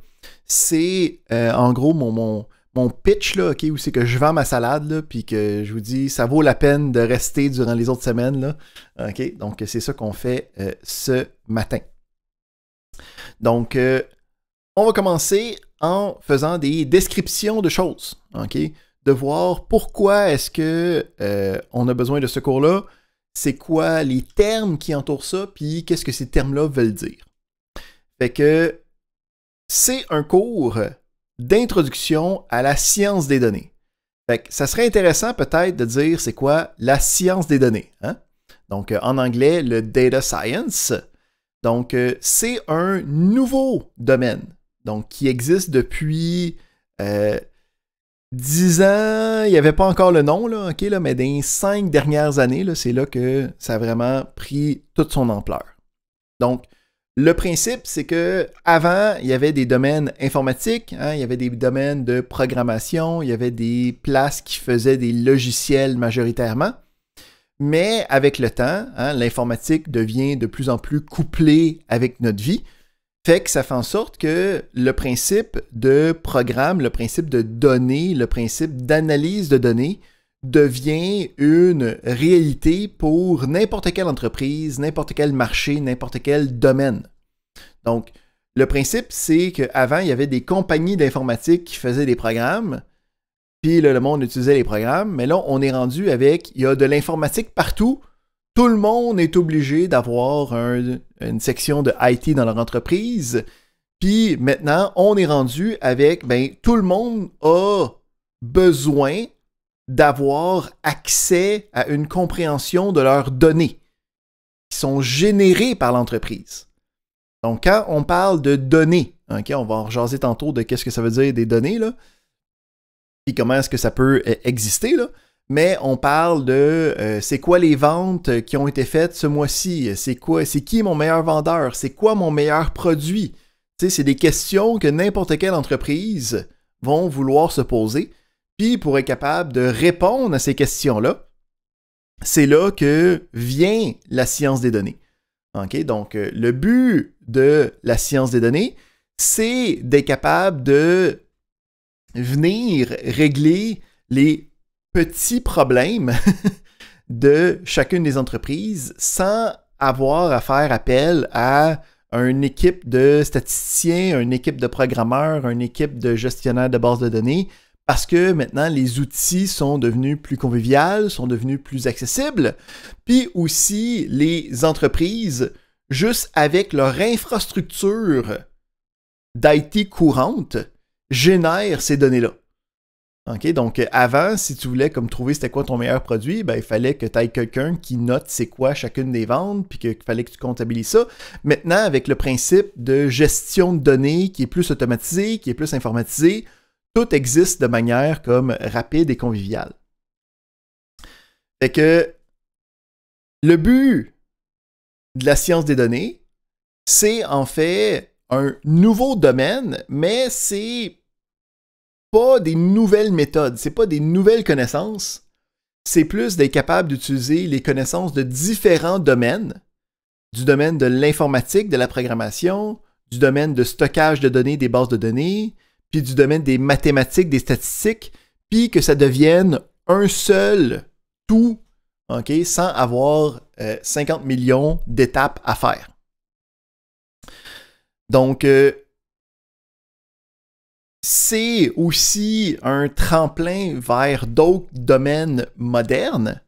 C'est, en gros, mon pitch, là, okay, où c'est que je vends ma salade, là, puis que je vous dis, ça vaut la peine de rester durant les autres semaines, là. Okay? Donc, c'est ça qu'on fait ce matin. Donc, on va commencer en faisant des descriptions de choses, okay? De voir pourquoi est-ce que on a besoin de ce cours-là, c'est quoi les termes qui entourent ça, puis qu'est-ce que ces termes-là veulent dire. Fait que c'est un cours d'introduction à la science des données. Fait que ça serait intéressant peut-être de dire c'est quoi la science des données. Hein? Donc, en anglais, le data science. Donc, c'est un nouveau domaine. Donc, qui existe depuis 10 ans. Il n'y avait pas encore le nom, là, okay, là, mais dans les 5 dernières années, là, c'est là que ça a vraiment pris toute son ampleur. Donc, le principe, c'est que avant, il y avait des domaines informatiques, hein, il y avait des domaines de programmation, il y avait des places qui faisaient des logiciels majoritairement. Mais avec le temps, hein, l'informatique devient de plus en plus couplée avec notre vie. Fait que ça fait en sorte que le principe de programme, le principe de données, le principe d'analyse de données devient une réalité pour n'importe quelle entreprise, n'importe quel marché, n'importe quel domaine. Donc, le principe, c'est qu'avant, il y avait des compagnies d'informatique qui faisaient des programmes, puis là, le monde utilisait les programmes, mais là, on est rendu avec, il y a de l'informatique partout, tout le monde est obligé d'avoir une section de IT dans leur entreprise, puis maintenant, on est rendu avec, tout le monde a besoin d'avoir accès à une compréhension de leurs données qui sont générées par l'entreprise. Donc, quand on parle de données, okay, on va en rejaser tantôt de qu'est-ce que ça veut dire des données, là, puis comment est-ce que ça peut exister, là, mais on parle de c'est quoi les ventes qui ont été faites ce mois-ci, c'est qui mon meilleur vendeur, c'est quoi mon meilleur produit. Tu sais, c'est des questions que n'importe quelle entreprise vont vouloir se poser. Puis, pour être capable de répondre à ces questions-là, c'est là que vient la science des données. Okay? Donc, le but de la science des données, c'est d'être capable de venir régler les petits problèmes de chacune des entreprises sans avoir à faire appel à une équipe de statisticiens, une équipe de programmeurs, une équipe de gestionnaires de bases de données, parce que maintenant, les outils sont devenus plus conviviaux, sont devenus plus accessibles, puis aussi les entreprises, juste avec leur infrastructure d'IT courante, génèrent ces données-là. Okay? Donc, avant, si tu voulais comme trouver c'était quoi ton meilleur produit, il fallait que tu aies quelqu'un qui note c'est quoi chacune des ventes, puis qu'il fallait que tu comptabilises ça. Maintenant, avec le principe de gestion de données qui est plus automatisé, qui est plus informatisé, tout existe de manière comme rapide et conviviale. Fait que le but de la science des données, c'est en fait un nouveau domaine, mais c'est pas des nouvelles méthodes, c'est pas des nouvelles connaissances, c'est plus d'être capable d'utiliser les connaissances de différents domaines, du domaine de l'informatique, de la programmation, du domaine de stockage de données, des bases de données, puis du domaine des mathématiques, des statistiques, puis que ça devienne un seul tout, okay, sans avoir 50 millions d'étapes à faire. Donc, c'est aussi un tremplin vers d'autres domaines modernes.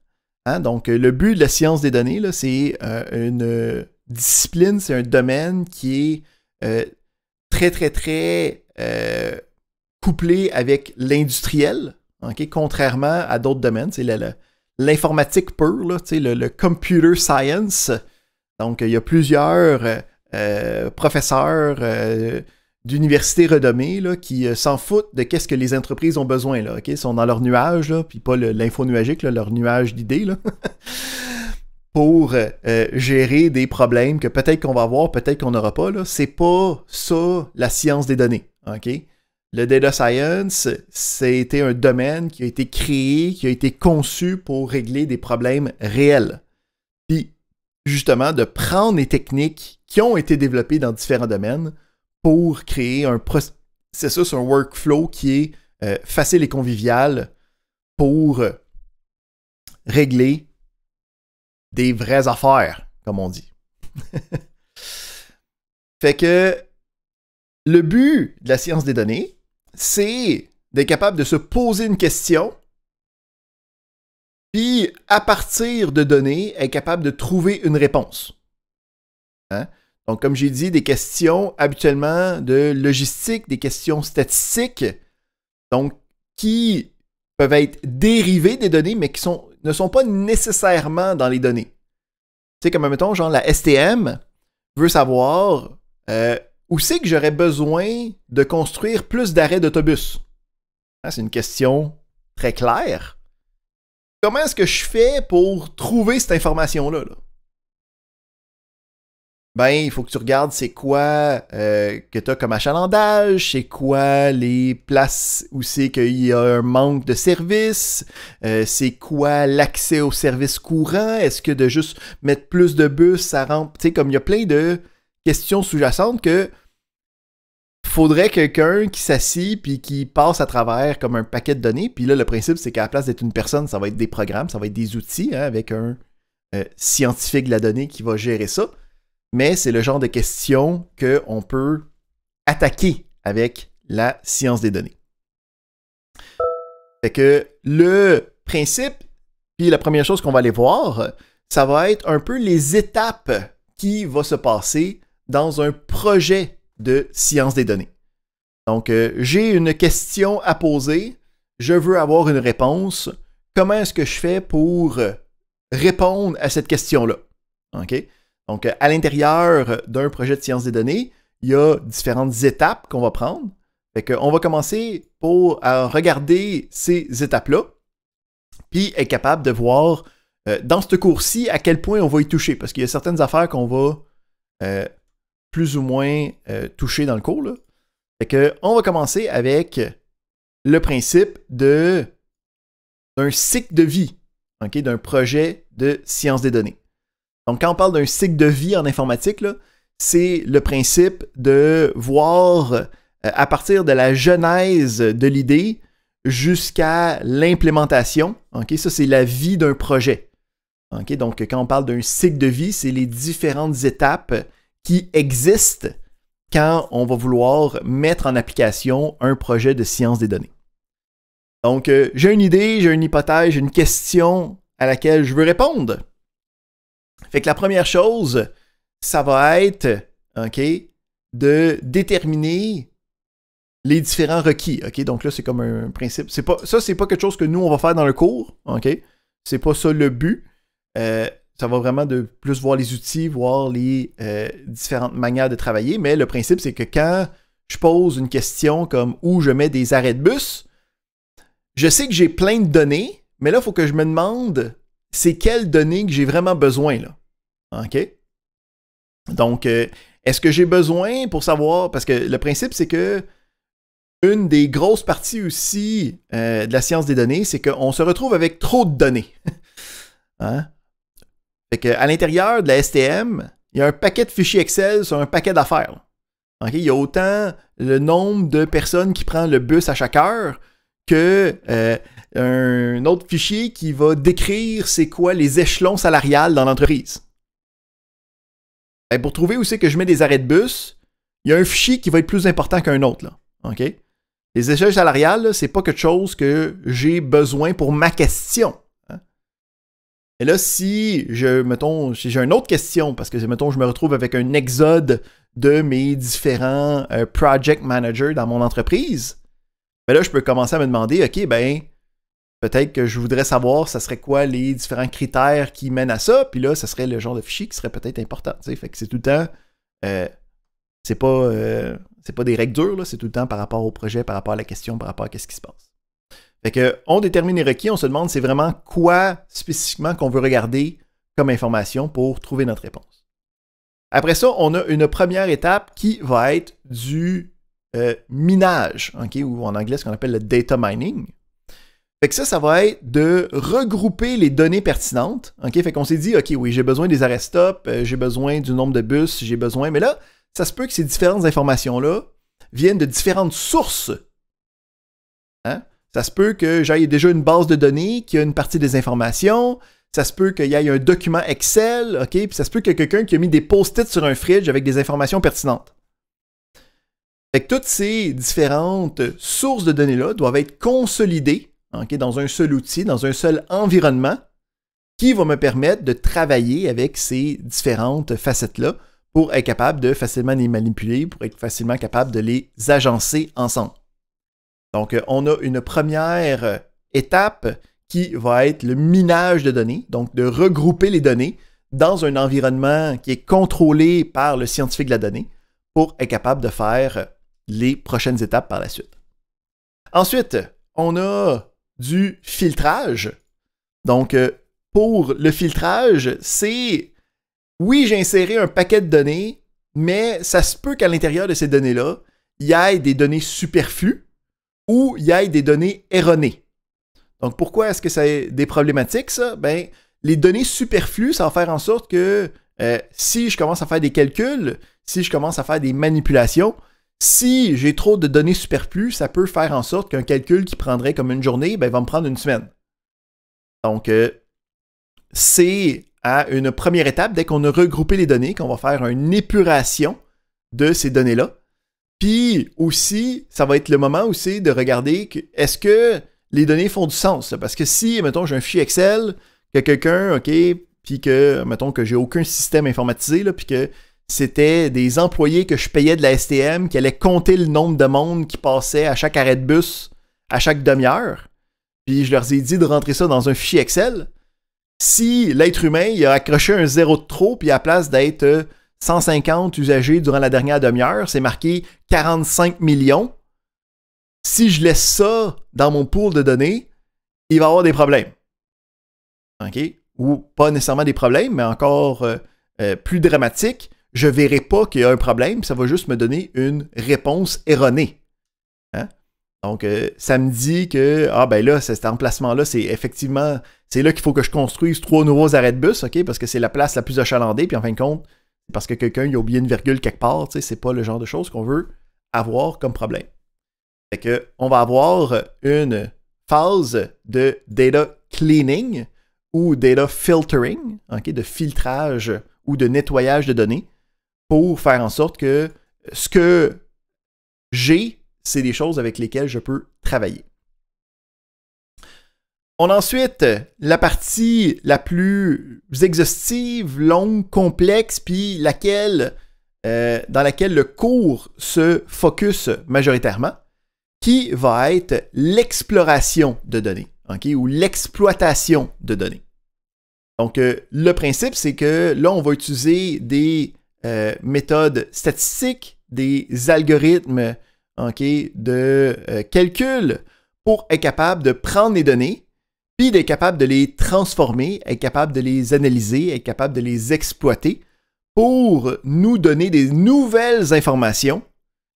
Hein? Donc, le but de la science des données, là, c'est une discipline, c'est un domaine qui est très, très, très couplé avec l'industriel, okay? Contrairement à d'autres domaines. C'est l'informatique pure, là, le computer science. Donc, il y a plusieurs professeurs d'universités renommées là, qui s'en foutent de qu'est-ce que les entreprises ont besoin. Là, okay? Ils sont dans leur nuage, là, puis pas l'info nuagique, là, leur nuage d'idées, là, pour gérer des problèmes que peut-être qu'on va avoir, peut-être qu'on n'aura pas. Là. C'est pas ça la science des données. Okay? Le data science, c'était un domaine qui a été créé, qui a été conçu pour régler des problèmes réels. Puis, justement, de prendre les techniques qui ont été développées dans différents domaines pour créer un processus, un workflow qui est facile et convivial pour régler des vraies affaires, comme on dit. Fait que le but de la science des données, c'est d'être capable de se poser une question, puis à partir de données, être capable de trouver une réponse. Hein? Donc, comme j'ai dit, des questions habituellement de logistique, des questions statistiques, donc qui peuvent être dérivés des données, mais qui ne sont pas nécessairement dans les données. Tu sais, comme mettons, genre la STM veut savoir où c'est que j'aurais besoin de construire plus d'arrêts d'autobus. Hein, c'est une question très claire. Comment est-ce que je fais pour trouver cette information-là? Là? Ben, il faut que tu regardes c'est quoi que tu as comme achalandage, c'est quoi les places où c'est qu'il y a un manque de services, c'est quoi l'accès aux services courants, est-ce que de juste mettre plus de bus, ça rend... Tu sais, comme il y a plein de questions sous-jacentes que faudrait quelqu'un qui s'assit puis qui passe à travers comme un paquet de données. Puis là, le principe, c'est qu'à la place d'être une personne, ça va être des programmes, ça va être des outils hein, avec un scientifique de la donnée qui va gérer ça. Mais c'est le genre de questions qu'on peut attaquer avec la science des données. Fait que le principe, puis la première chose qu'on va aller voir, ça va être un peu les étapes qui vont se passer dans un projet de science des données. Donc, j'ai une question à poser, je veux avoir une réponse. Comment est-ce que je fais pour répondre à cette question-là? OK? Donc, à l'intérieur d'un projet de science des données, il y a différentes étapes qu'on va prendre. Fait qu'on va commencer à regarder ces étapes-là, puis être capable de voir dans ce cours-ci à quel point on va y toucher. Parce qu'il y a certaines affaires qu'on va plus ou moins toucher dans le cours. Là. Fait qu'on va commencer avec le principe d'un cycle de vie, okay, d'un projet de science des données. Donc, quand on parle d'un cycle de vie en informatique, là, c'est le principe de voir à partir de la genèse de l'idée jusqu'à l'implémentation. Okay, ça, c'est la vie d'un projet. Okay, donc, quand on parle d'un cycle de vie, c'est les différentes étapes qui existent quand on va vouloir mettre en application un projet de science des données. Donc, j'ai une idée, j'ai une hypothèse, j'ai une question à laquelle je veux répondre. Fait que la première chose, ça va être de déterminer les différents requis. Okay? Donc là, c'est comme un principe. C'est pas quelque chose que nous, on va faire dans le cours. Okay? C'est pas ça le but. Ça va vraiment de plus voir les outils, voir les différentes manières de travailler. Mais le principe, c'est que quand je pose une question comme où je mets des arrêts de bus, je sais que j'ai plein de données, mais là, il faut que je me demande c'est quelles données que j'ai vraiment besoin, là. OK? Donc, est-ce que j'ai besoin pour savoir... Parce que le principe, c'est que une des grosses parties aussi de la science des données, c'est qu'on se retrouve avec trop de données. Hein? Fait qu'à l'intérieur de la STM, il y a un paquet de fichiers Excel sur un paquet d'affaires. Okay? Il y a autant le nombre de personnes qui prennent le bus à chaque heure que un autre fichier qui va décrire c'est quoi les échelons salariales dans l'entreprise. Et pour trouver où c'est que je mets des arrêts de bus, il y a un fichier qui va être plus important qu'un autre. Là. Okay? Les échelles salariales, c'est pas quelque chose que j'ai besoin pour ma question. Hein? Et là, si j'ai une autre question, parce que mettons, je me retrouve avec un exode de mes différents project managers dans mon entreprise, ben là, je peux commencer à me demander, OK, ben, peut-être que je voudrais savoir, ça serait quoi les différents critères qui mènent à ça, puis là, ça serait le genre de fichier qui serait peut-être important. T'sais. Fait que c'est tout le temps, c'est pas des règles dures, là, c'est tout le temps par rapport au projet, par rapport à la question, par rapport à ce qui se passe. Fait que, on détermine les requis, on se demande c'est vraiment quoi spécifiquement qu'on veut regarder comme information pour trouver notre réponse. Après ça, on a une première étape qui va être du minage, okay, ou en anglais ce qu'on appelle le data mining. Fait que ça va être de regrouper les données pertinentes. Okay? Fait qu'on s'est dit, OK, oui, j'ai besoin des arrêts stop, j'ai besoin du nombre de bus, j'ai besoin... Mais là, ça se peut que ces différentes informations-là viennent de différentes sources. Hein? Ça se peut que j'aille déjà une base de données qui a une partie des informations. Ça se peut qu'il y ait un document Excel, OK? Puis ça se peut qu'il y ait quelqu'un qui a mis des post-it sur un fridge avec des informations pertinentes. Fait que toutes ces différentes sources de données-là doivent être consolidées, okay, dans un seul outil, dans un seul environnement, qui va me permettre de travailler avec ces différentes facettes-là pour être capable de facilement les manipuler, pour être facilement capable de les agencer ensemble. Donc, on a une première étape qui va être le minage de données, donc de regrouper les données dans un environnement qui est contrôlé par le scientifique de la donnée pour être capable de faire les prochaines étapes par la suite. Ensuite, on a du filtrage. Donc, pour le filtrage, c'est, oui, j'ai inséré un paquet de données, mais ça se peut qu'à l'intérieur de ces données-là, il y ait des données superflues ou il y ait des données erronées. Donc, pourquoi est-ce que c'est des problématiques, ça? Ben, les données superflues, ça va faire en sorte que si je commence à faire des calculs, si je commence à faire des manipulations, si j'ai trop de données superflues, ça peut faire en sorte qu'un calcul qui prendrait comme une journée, ben, va me prendre une semaine. Donc, c'est à une première étape, dès qu'on a regroupé les données, qu'on va faire une épuration de ces données-là. Puis aussi, ça va être le moment aussi de regarder est-ce que les données font du sens. Parce que si, mettons, j'ai un fichier Excel, que quelqu'un, OK, puis que, mettons, que j'ai aucun système informatisé, là, puis que c'était des employés que je payais de la STM qui allaient compter le nombre de monde qui passait à chaque arrêt de bus, à chaque demi-heure, puis je leur ai dit de rentrer ça dans un fichier Excel. Si l'être humain il a accroché un 0 de trop, puis à la place d'être 150 usagers durant la dernière demi-heure, c'est marqué 45 millions. Si je laisse ça dans mon pool de données, il va y avoir des problèmes. OK? Ou pas nécessairement des problèmes, mais encore plus dramatique, je ne verrai pas qu'il y a un problème, ça va juste me donner une réponse erronée. Hein? Donc, ça me dit que, ah ben là, cet emplacement-là, c'est effectivement, c'est là qu'il faut que je construise 3 nouveaux arrêts de bus, OK? Parce que c'est la place la plus achalandée, puis en fin de compte, c'est parce que quelqu'un a oublié une virgule quelque part, tu sais, c'est pas le genre de choses qu'on veut avoir comme problème. Fait que, on va avoir une phase de data cleaning ou data filtering, OK? De filtrage ou de nettoyage de données pour faire en sorte que ce que j'ai, c'est des choses avec lesquelles je peux travailler. On a ensuite la partie la plus exhaustive, longue, complexe, puis dans laquelle le cours se focus majoritairement, qui va être l'exploration de données, okay, ou l'exploitation de données. Donc, le principe, c'est que là, on va utiliser des méthodes statistiques, des algorithmes de calcul pour être capable de prendre les données, puis d'être capable de les transformer, être capable de les analyser, être capable de les exploiter pour nous donner des nouvelles informations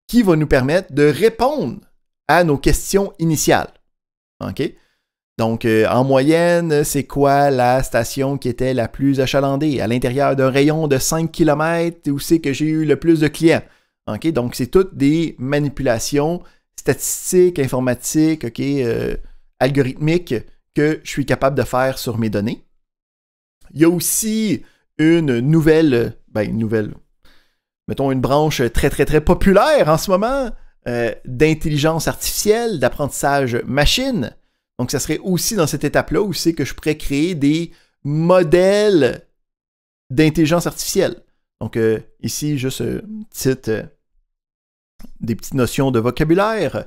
qui vont nous permettre de répondre à nos questions initiales. OK? Donc, en moyenne, c'est quoi la station qui était la plus achalandée? À l'intérieur d'un rayon de 5 km, où c'est que j'ai eu le plus de clients? Okay? Donc, c'est toutes des manipulations statistiques, informatiques, algorithmiques que je suis capable de faire sur mes données. Il y a aussi une mettons une branche très, très, très populaire en ce moment d'intelligence artificielle, d'apprentissage machine. Donc, ça serait aussi dans cette étape-là où c'est que je pourrais créer des modèles d'intelligence artificielle. Donc, ici, juste des petites notions de vocabulaire.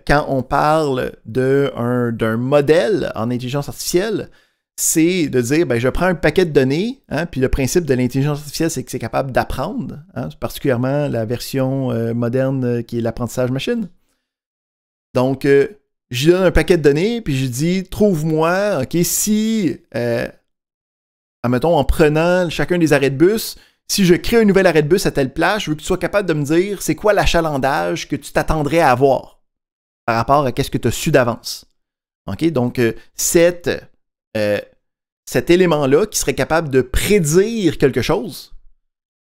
Quand on parle d'un modèle en intelligence artificielle, c'est de dire, ben, je prends un paquet de données, hein, puis le principe de l'intelligence artificielle, c'est que c'est capable d'apprendre, hein, particulièrement la version moderne qui est l'apprentissage machine. Donc, je lui donne un paquet de données, puis je dis, trouve-moi, OK, si, admettons, en prenant chacun des arrêts de bus, si je crée un nouvel arrêt de bus à telle place, je veux que tu sois capable de me dire c'est quoi l'achalandage que tu t'attendrais à avoir par rapport à ce que tu as su d'avance. OK? Donc, cet élément-là qui serait capable de prédire quelque chose,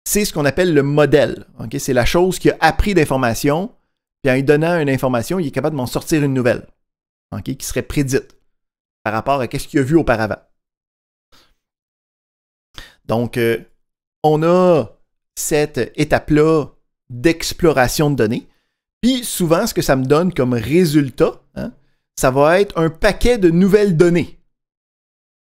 c'est ce qu'on appelle le modèle. OK? C'est la chose qui a appris d'informations, puis en lui donnant une information, il est capable de m'en sortir une nouvelle, okay, qui serait prédite par rapport à ce qu'il a vu auparavant. Donc, on a cette étape-là d'exploration de données. Puis souvent, ce que ça me donne comme résultat, hein, ça va être un paquet de nouvelles données.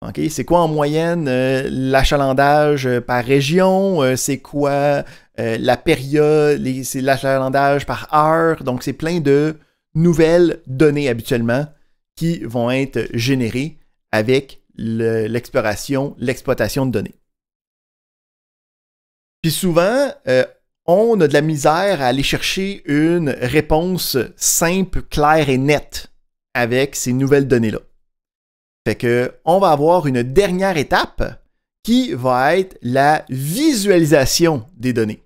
Okay? C'est quoi en moyenne l'achalandage par région? C'est quoi la période? C'est l'achalandage par heure? Donc, c'est plein de nouvelles données habituellement qui vont être générés avec l'exploration, l'exploitation de données. Puis souvent, on a de la misère à aller chercher une réponse simple, claire et nette avec ces nouvelles données-là. Fait que on va avoir une dernière étape qui va être la visualisation des données.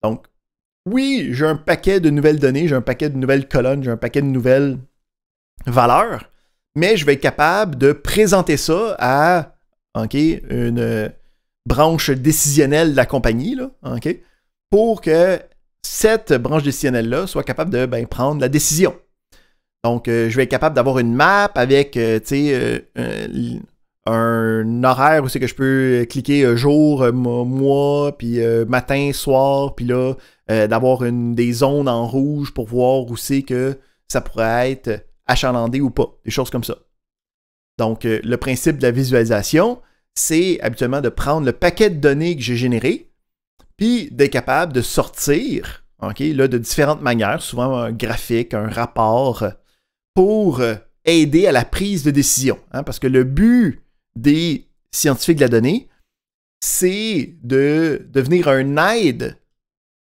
Donc, oui, j'ai un paquet de nouvelles données, j'ai un paquet de nouvelles colonnes, j'ai un paquet de nouvelles valeurs, mais je vais être capable de présenter ça à une branche décisionnelle de la compagnie, là, pour que cette branche décisionnelle-là soit capable de prendre la décision. Donc, je vais être capable d'avoir une map avec un horaire où c'est que je peux cliquer jour, mois, puis matin, soir, puis là, d'avoir des zones en rouge pour voir où c'est que ça pourrait être achalandé ou pas, des choses comme ça. Donc, le principe de la visualisation, c'est habituellement de prendre le paquet de données que j'ai généré, puis d'être capable de sortir, là, de différentes manières, souvent un graphique, un rapport, pour aider à la prise de décision. Parce que le but des scientifiques de la donnée, c'est de devenir un aide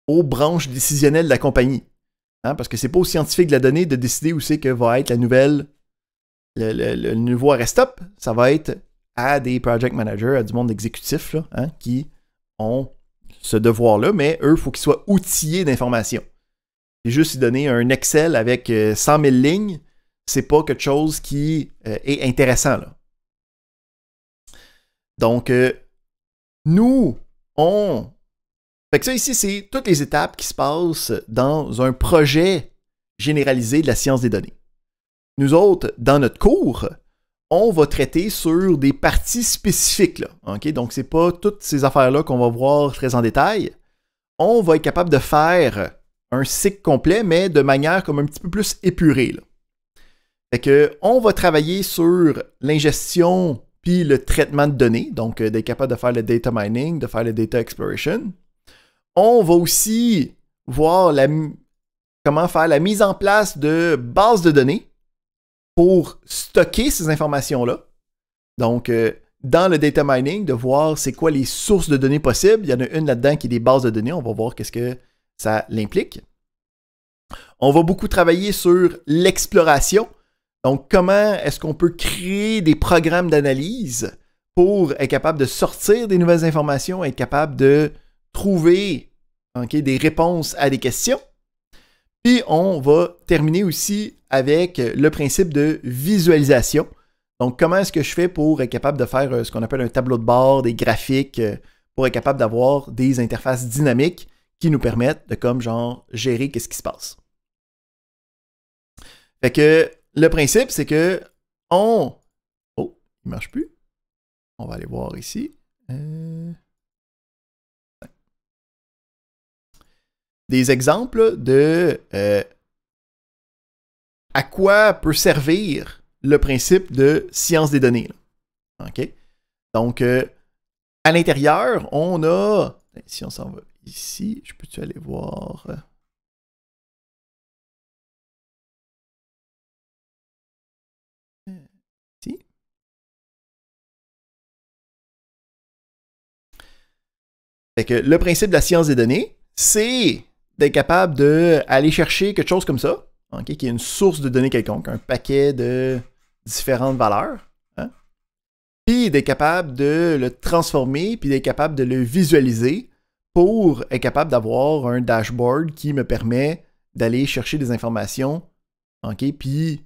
aux branches décisionnelles de la compagnie. Parce que c'est pas aux scientifiques de la donnée de décider où c'est que va être le nouveau Arrestop. Ça va être à des project managers, à du monde exécutif là, qui ont ce devoir-là, mais eux, il faut qu'ils soient outillés d'informations. C'est juste y donner un Excel avec 100 000 lignes, c'est pas quelque chose qui est intéressant, là. Donc, nous, Fait que ça ici, c'est toutes les étapes qui se passent dans un projet généralisé de la science des données. Nous autres, dans notre cours, on va traiter sur des parties spécifiques, là. Donc, c'est pas toutes ces affaires-là qu'on va voir très en détail. On va être capable de faire un cycle complet, mais de manière comme un petit peu plus épurée, là. Fait que, on va travailler sur l'ingestion puis le traitement de données, donc d'être capable de faire le data mining, de faire le data exploration. On va aussi voir comment faire la mise en place de bases de données pour stocker ces informations-là. Donc, dans le data mining, de voir c'est quoi les sources de données possibles. Il y en a une là-dedans qui est des bases de données. On va voir qu'est-ce que ça l'implique. On va beaucoup travailler sur l'exploration. Donc, comment est-ce qu'on peut créer des programmes d'analyse pour être capable de sortir des nouvelles informations, être capable de trouver des réponses à des questions. Puis, on va terminer aussi avec le principe de visualisation. Donc, comment est-ce que je fais pour être capable de faire ce qu'on appelle un tableau de bord, des graphiques, pour être capable d'avoir des interfaces dynamiques qui nous permettent de gérer qu'est-ce qui se passe. Fait que le principe, c'est que Oh, il ne marche plus. On va aller voir ici. Des exemples de à quoi peut servir le principe de science des données. Donc, à l'intérieur, on a... Si on s'en va ici, je peux-tu aller voir... Ici. Fait que le principe de la science des données, c'est d'être capable d'aller chercher quelque chose comme ça, qui est une source de données quelconque, un paquet de différentes valeurs, puis d'être capable de le transformer, puis d'être capable de le visualiser pour être capable d'avoir un dashboard qui me permet d'aller chercher des informations, puis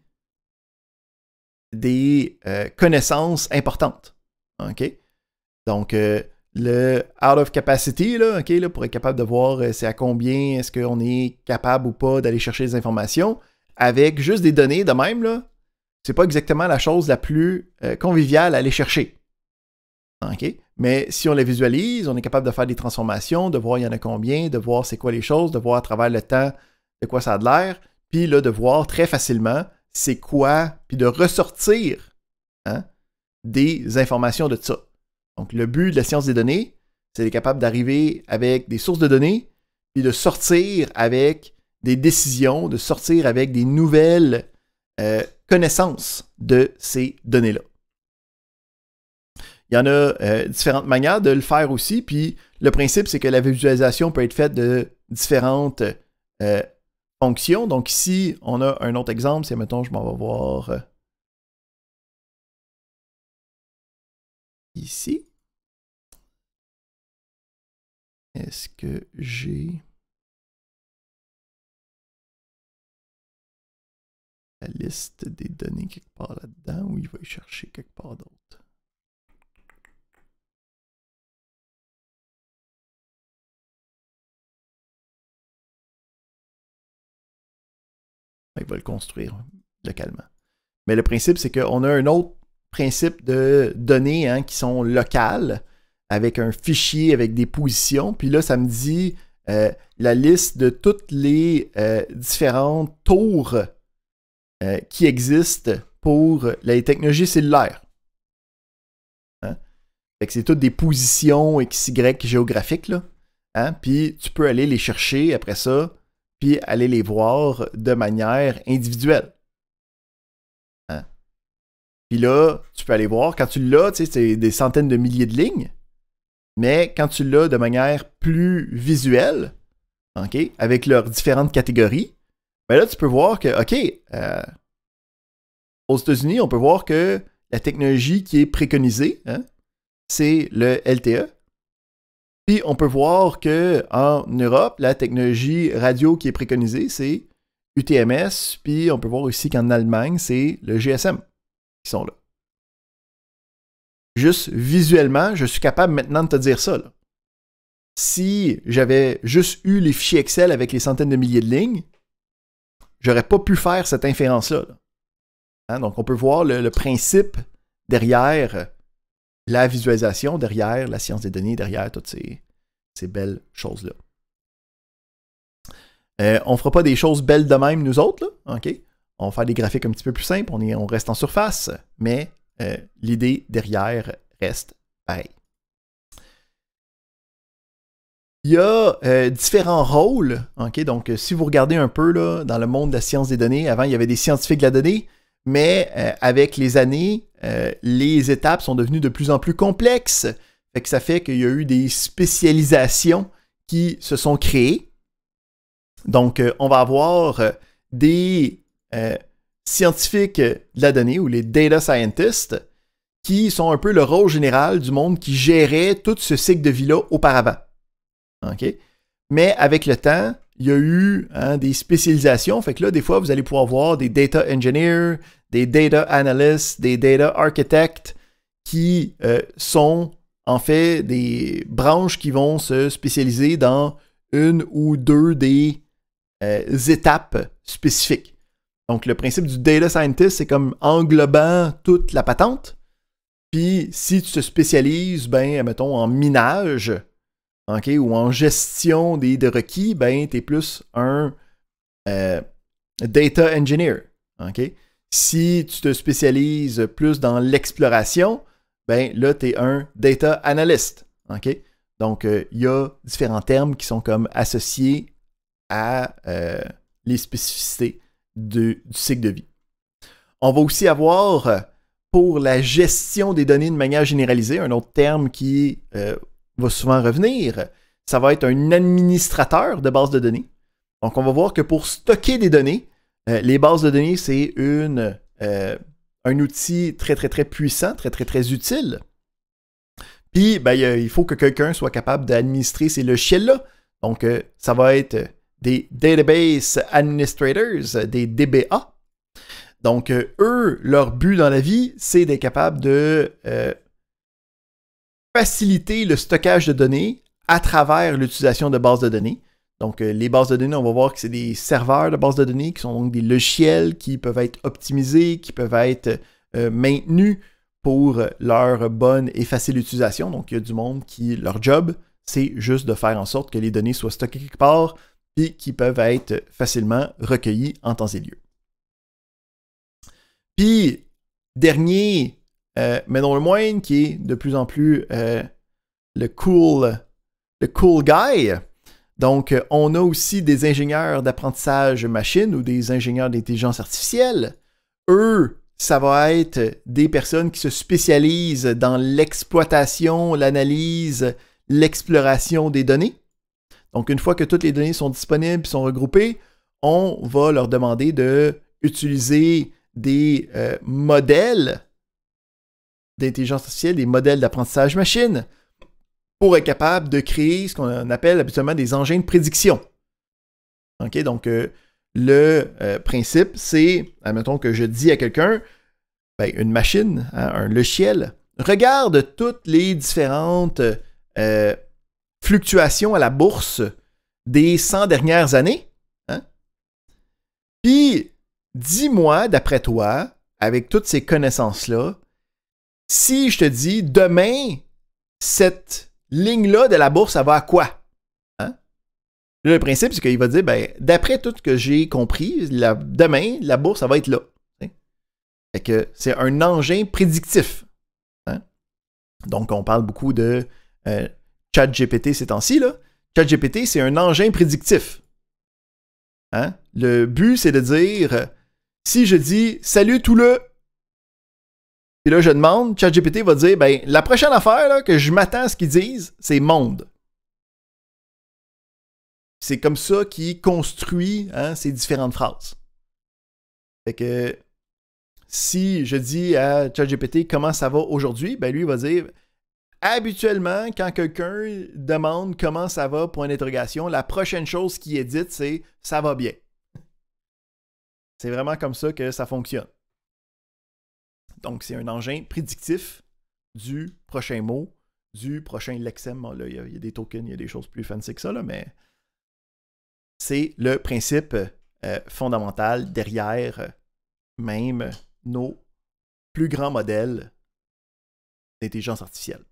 des connaissances importantes. Donc, le out of capacity, là, pour être capable de voir c'est à combien est-ce qu'on est capable ou pas d'aller chercher des informations, avec juste des données de même, là, c'est pas exactement la chose la plus conviviale à aller chercher. Mais si on la visualise, on est capable de faire des transformations, de voir il y en a combien, de voir c'est quoi les choses, de voir à travers le temps de quoi ça a de l'air, puis là, de voir très facilement c'est quoi, puis de ressortir des informations de ça. Donc, le but de la science des données, c'est d'être capable d'arriver avec des sources de données, puis de sortir avec des décisions, de sortir avec des nouvelles connaissance de ces données-là. Il y en a différentes manières de le faire aussi, puis le principe, c'est que la visualisation peut être faite de différentes fonctions. Donc ici, on a un autre exemple, c'est, mettons, je m'en vais voir ici. Est-ce que j'ai la liste des données quelque part là-dedans ou il va y chercher quelque part d'autre? Il va le construire localement. Mais le principe, c'est qu'on a un autre principe de données qui sont locales, avec un fichier avec des positions. Puis là, ça me dit la liste de toutes les différentes tours qui existent pour les technologies cellulaires. Fait que c'est toutes des positions XY géographiques, là. Puis tu peux aller les chercher après ça, puis aller les voir de manière individuelle. Puis là, tu peux aller voir, quand tu l'as, tu sais, c'est des centaines de milliers de lignes, mais quand tu l'as de manière plus visuelle, avec leurs différentes catégories, ben là, tu peux voir que, aux États-Unis, on peut voir que la technologie qui est préconisée, c'est le LTE. Puis on peut voir qu'en Europe, la technologie radio qui est préconisée, c'est UTMS. Puis on peut voir aussi qu'en Allemagne, c'est le GSM qui sont là. Juste visuellement, je suis capable maintenant de te dire ça, là. Si j'avais juste eu les fichiers Excel avec les centaines de milliers de lignes, j'aurais pas pu faire cette inférence-là, là. Donc on peut voir le principe derrière la visualisation, derrière la science des données, derrière toutes ces belles choses-là. On ne fera pas des choses belles de même, nous autres, là, On va faire des graphiques un petit peu plus simples, on reste en surface, mais l'idée derrière reste pareille. Il y a différents rôles, donc si vous regardez un peu là, dans le monde de la science des données, avant il y avait des scientifiques de la donnée, mais avec les années, les étapes sont devenues de plus en plus complexes. Fait que ça fait qu'il y a eu des spécialisations qui se sont créées. Donc, on va avoir des scientifiques de la donnée ou les data scientists qui sont un peu le rôle général du monde qui gérait tout ce cycle de vie-là auparavant. Mais avec le temps, il y a eu des spécialisations. Fait que là, des fois, vous allez pouvoir voir des data engineers, des data analysts, des data architects qui sont en fait des branches qui vont se spécialiser dans une ou deux des étapes spécifiques. Donc, le principe du data scientist, c'est comme englobant toute la patente. Puis, si tu te spécialises, mettons, en minage, ou en gestion des requis, tu es plus un data engineer. Si tu te spécialises plus dans l'exploration, là, tu es un data analyst. Donc, il y a différents termes qui sont comme associés à les spécificités du cycle de vie. On va aussi avoir, pour la gestion des données de manière généralisée, un autre terme qui va souvent revenir, ça va être un administrateur de base de données. Donc, on va voir que pour stocker des données, les bases de données, c'est un outil très, très, très puissant, très, très, très utile. Puis, il faut que quelqu'un soit capable d'administrer ces logiciels-là. Donc, ça va être des Database Administrators, des DBA. Donc, eux, leur but dans la vie, c'est d'être capable de faciliter le stockage de données à travers l'utilisation de bases de données. Donc, les bases de données, on va voir que c'est des serveurs de bases de données qui sont donc des logiciels qui peuvent être optimisés, qui peuvent être maintenus pour leur bonne et facile utilisation. Donc, il y a du monde qui, leur job, c'est juste de faire en sorte que les données soient stockées quelque part et qui peuvent être facilement recueillies en temps et lieu. Puis, dernier, mais non le moindre, qui est de plus en plus le cool guy. Donc, on a aussi des ingénieurs d'apprentissage machine ou des ingénieurs d'intelligence artificielle. eux, ça va être des personnes qui se spécialisent dans l'exploitation, l'analyse, l'exploration des données. Donc, une fois que toutes les données sont disponibles et sont regroupées, on va leur demander d'utiliser des modèles d'intelligence artificielle, des modèles d'apprentissage machine pour être capable de créer ce qu'on appelle habituellement des engins de prédiction. OK? Donc, le principe, c'est, admettons que je dis à quelqu'un, ben, une machine, hein, un logiciel, regarde toutes les différentes fluctuations à la bourse des 100 dernières années. Hein? Puis, dis-moi, d'après toi, avec toutes ces connaissances-là, si je te dis, demain, cette ligne-là de la bourse, ça va à quoi? Hein? Là, le principe, c'est qu'il va dire, ben, d'après tout ce que j'ai compris, demain, la bourse, ça va être là. Fait que c'est un engin prédictif. Hein? Donc, on parle beaucoup de ChatGPT ces temps-ci. ChatGPT, c'est un engin prédictif. Hein? Le but, c'est de dire, si je dis « Salut tout le », puis là, je demande, ChatGPT va dire, ben, la prochaine affaire là, que je m'attends à ce qu'ils disent, c'est monde. C'est comme ça qu'il construit ces différentes phrases. Fait que si je dis à ChatGPT comment ça va aujourd'hui, ben lui, il va dire habituellement, quand quelqu'un demande comment ça va pour une interrogation, la prochaine chose qui est dite, c'est ça va bien. C'est vraiment comme ça que ça fonctionne. Donc, c'est un engin prédictif du prochain mot, du prochain lexème. Bon, là, il y a des tokens, il y a des choses plus fancy que ça, là, mais c'est le principe fondamental derrière même nos plus grands modèles d'intelligence artificielle.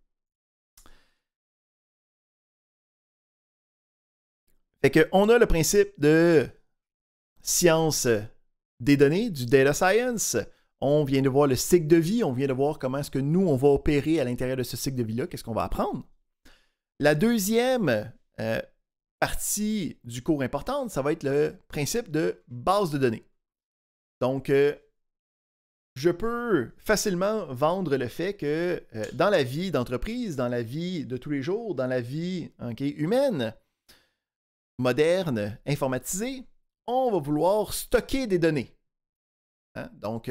Fait qu'on a le principe de science des données, du data science. On vient de voir le cycle de vie, on vient de voir comment est-ce que nous, on va opérer à l'intérieur de ce cycle de vie-là, qu'est-ce qu'on va apprendre. La deuxième partie du cours importante, ça va être le principe de base de données. Donc, je peux facilement vendre le fait que dans la vie d'entreprise, dans la vie de tous les jours, dans la vie humaine, moderne, informatisée, on va vouloir stocker des données. Hein? Donc,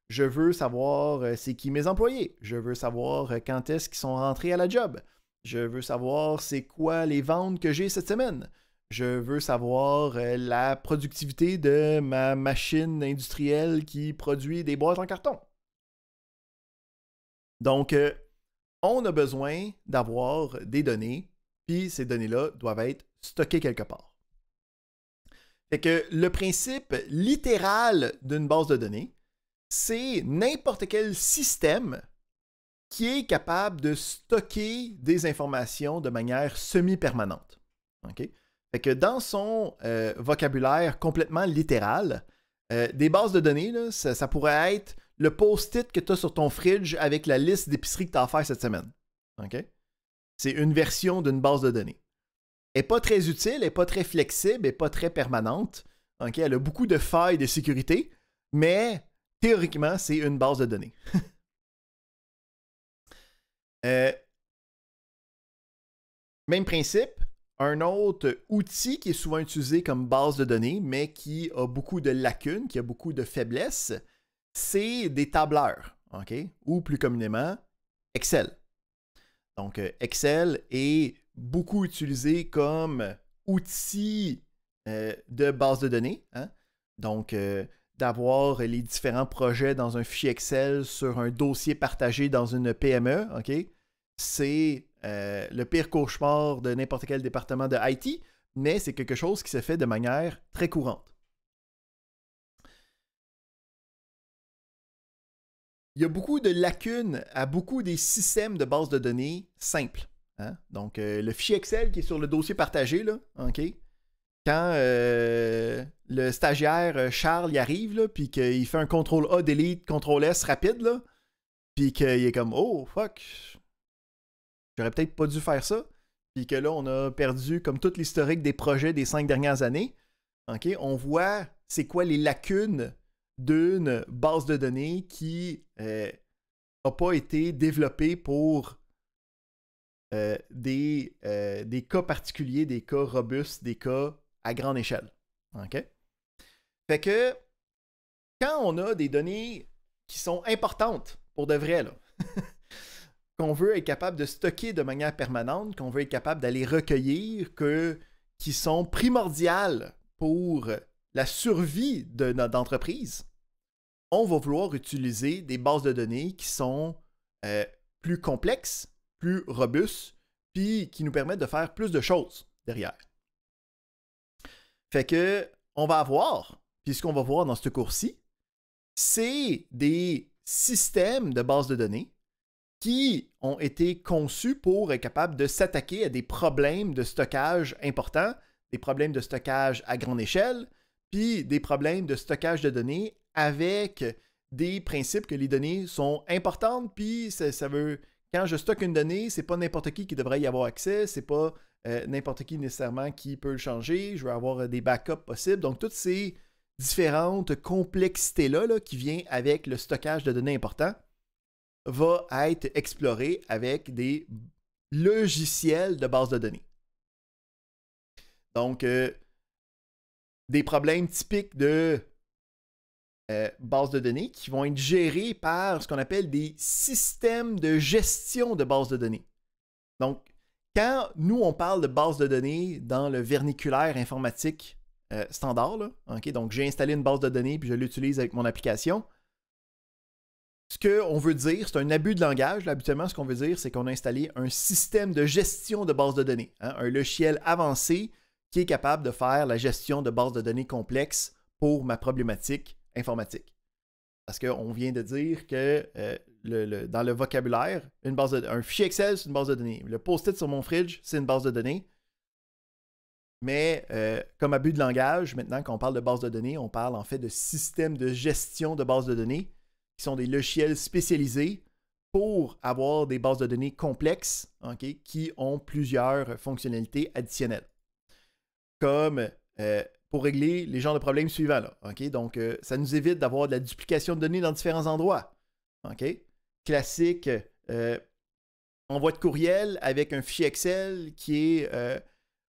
je veux savoir c'est qui mes employés. Je veux savoir quand est-ce qu'ils sont rentrés à la job. Je veux savoir c'est quoi les ventes que j'ai cette semaine. Je veux savoir la productivité de ma machine industrielle qui produit des boîtes en carton. Donc, on a besoin d'avoir des données, puis ces données-là doivent être stockées quelque part. Fait que le principe littéral d'une base de données, c'est n'importe quel système qui est capable de stocker des informations de manière semi-permanente. OK? Fait que dans son vocabulaire complètement littéral, des bases de données, là, ça pourrait être le post-it que tu as sur ton fridge avec la liste d'épicerie que tu as à faire cette semaine. Okay? C'est une version d'une base de données. Elle n'est pas très utile, elle n'est pas très flexible, elle n'est pas très permanente. Okay? Elle a beaucoup de failles de sécurité, mais théoriquement, c'est une base de données. Même principe. Un autre outil qui est souvent utilisé comme base de données, mais qui a beaucoup de lacunes, qui a beaucoup de faiblesses, c'est des tableurs, okay? Ou plus communément, Excel. Donc, Excel est beaucoup utilisé comme outil de base de données. Hein? Donc, d'avoir les différents projets dans un fichier Excel sur un dossier partagé dans une PME, okay? C'est le pire cauchemar de n'importe quel département de IT, mais c'est quelque chose qui se fait de manière très courante. Il y a beaucoup de lacunes à beaucoup des systèmes de base de données simples. Hein? Donc, le fichier Excel qui est sur le dossier partagé, là, okay? Quand le stagiaire Charles y arrive, puis qu'il fait un CTRL-A, delete, CTRL-S rapide, puis qu'il est comme « Oh, fuck! » J'aurais peut-être pas dû faire ça. Puis que là, on a perdu comme tout l'historique des projets des 5 dernières années. Okay? On voit c'est quoi les lacunes d'une base de données qui n'a pas été développée pour des cas particuliers, des cas robustes, des cas à grande échelle. OK? Fait que quand on a des données qui sont importantes pour de vrai, là, qu'on veut être capable de stocker de manière permanente, qu'on veut être capable d'aller recueillir, qui sont primordiales pour la survie de notre entreprise, on va vouloir utiliser des bases de données qui sont plus complexes, plus robustes, puis qui nous permettent de faire plus de choses derrière. Fait que, on va avoir, puis ce qu'on va voir dans ce cours-ci, c'est des systèmes de bases de données qui ont été conçus pour être capables de s'attaquer à des problèmes de stockage importants, des problèmes de stockage à grande échelle, puis des problèmes de stockage de données avec des principes que les données sont importantes, puis ça veut... Quand je stocke une donnée, c'est pas n'importe qui devrait y avoir accès, c'est pas n'importe qui nécessairement qui peut le changer, je veux avoir des backups possibles. Donc, toutes ces différentes complexités-là là, qui viennent avec le stockage de données important va être explorées avec des logiciels de base de données. Donc, des problèmes typiques de bases de données qui vont être gérés par ce qu'on appelle des systèmes de gestion de bases de données. Donc, quand nous, on parle de bases de données dans le vernaculaire informatique standard, là, okay, donc j'ai installé une base de données puis je l'utilise avec mon application, ce qu'on veut dire, c'est un abus de langage. Là, habituellement, ce qu'on veut dire, c'est qu'on a installé un système de gestion de bases de données, hein, un logiciel avancé qui est capable de faire la gestion de bases de données complexes pour ma problématique informatique. Parce qu'on vient de dire que dans le vocabulaire, un fichier Excel, c'est une base de données. Le post-it sur mon fridge, c'est une base de données. Mais comme abus de langage, maintenant, quand on parle de base de données, on parle en fait de système de gestion de bases de données qui sont des logiciels spécialisés pour avoir des bases de données complexes, okay, qui ont plusieurs fonctionnalités additionnelles. Comme pour régler les genres de problèmes suivants. Là, okay? Donc, ça nous évite d'avoir de la duplication de données dans différents endroits. Okay? Classique, envoi de courriel avec un fichier Excel qui est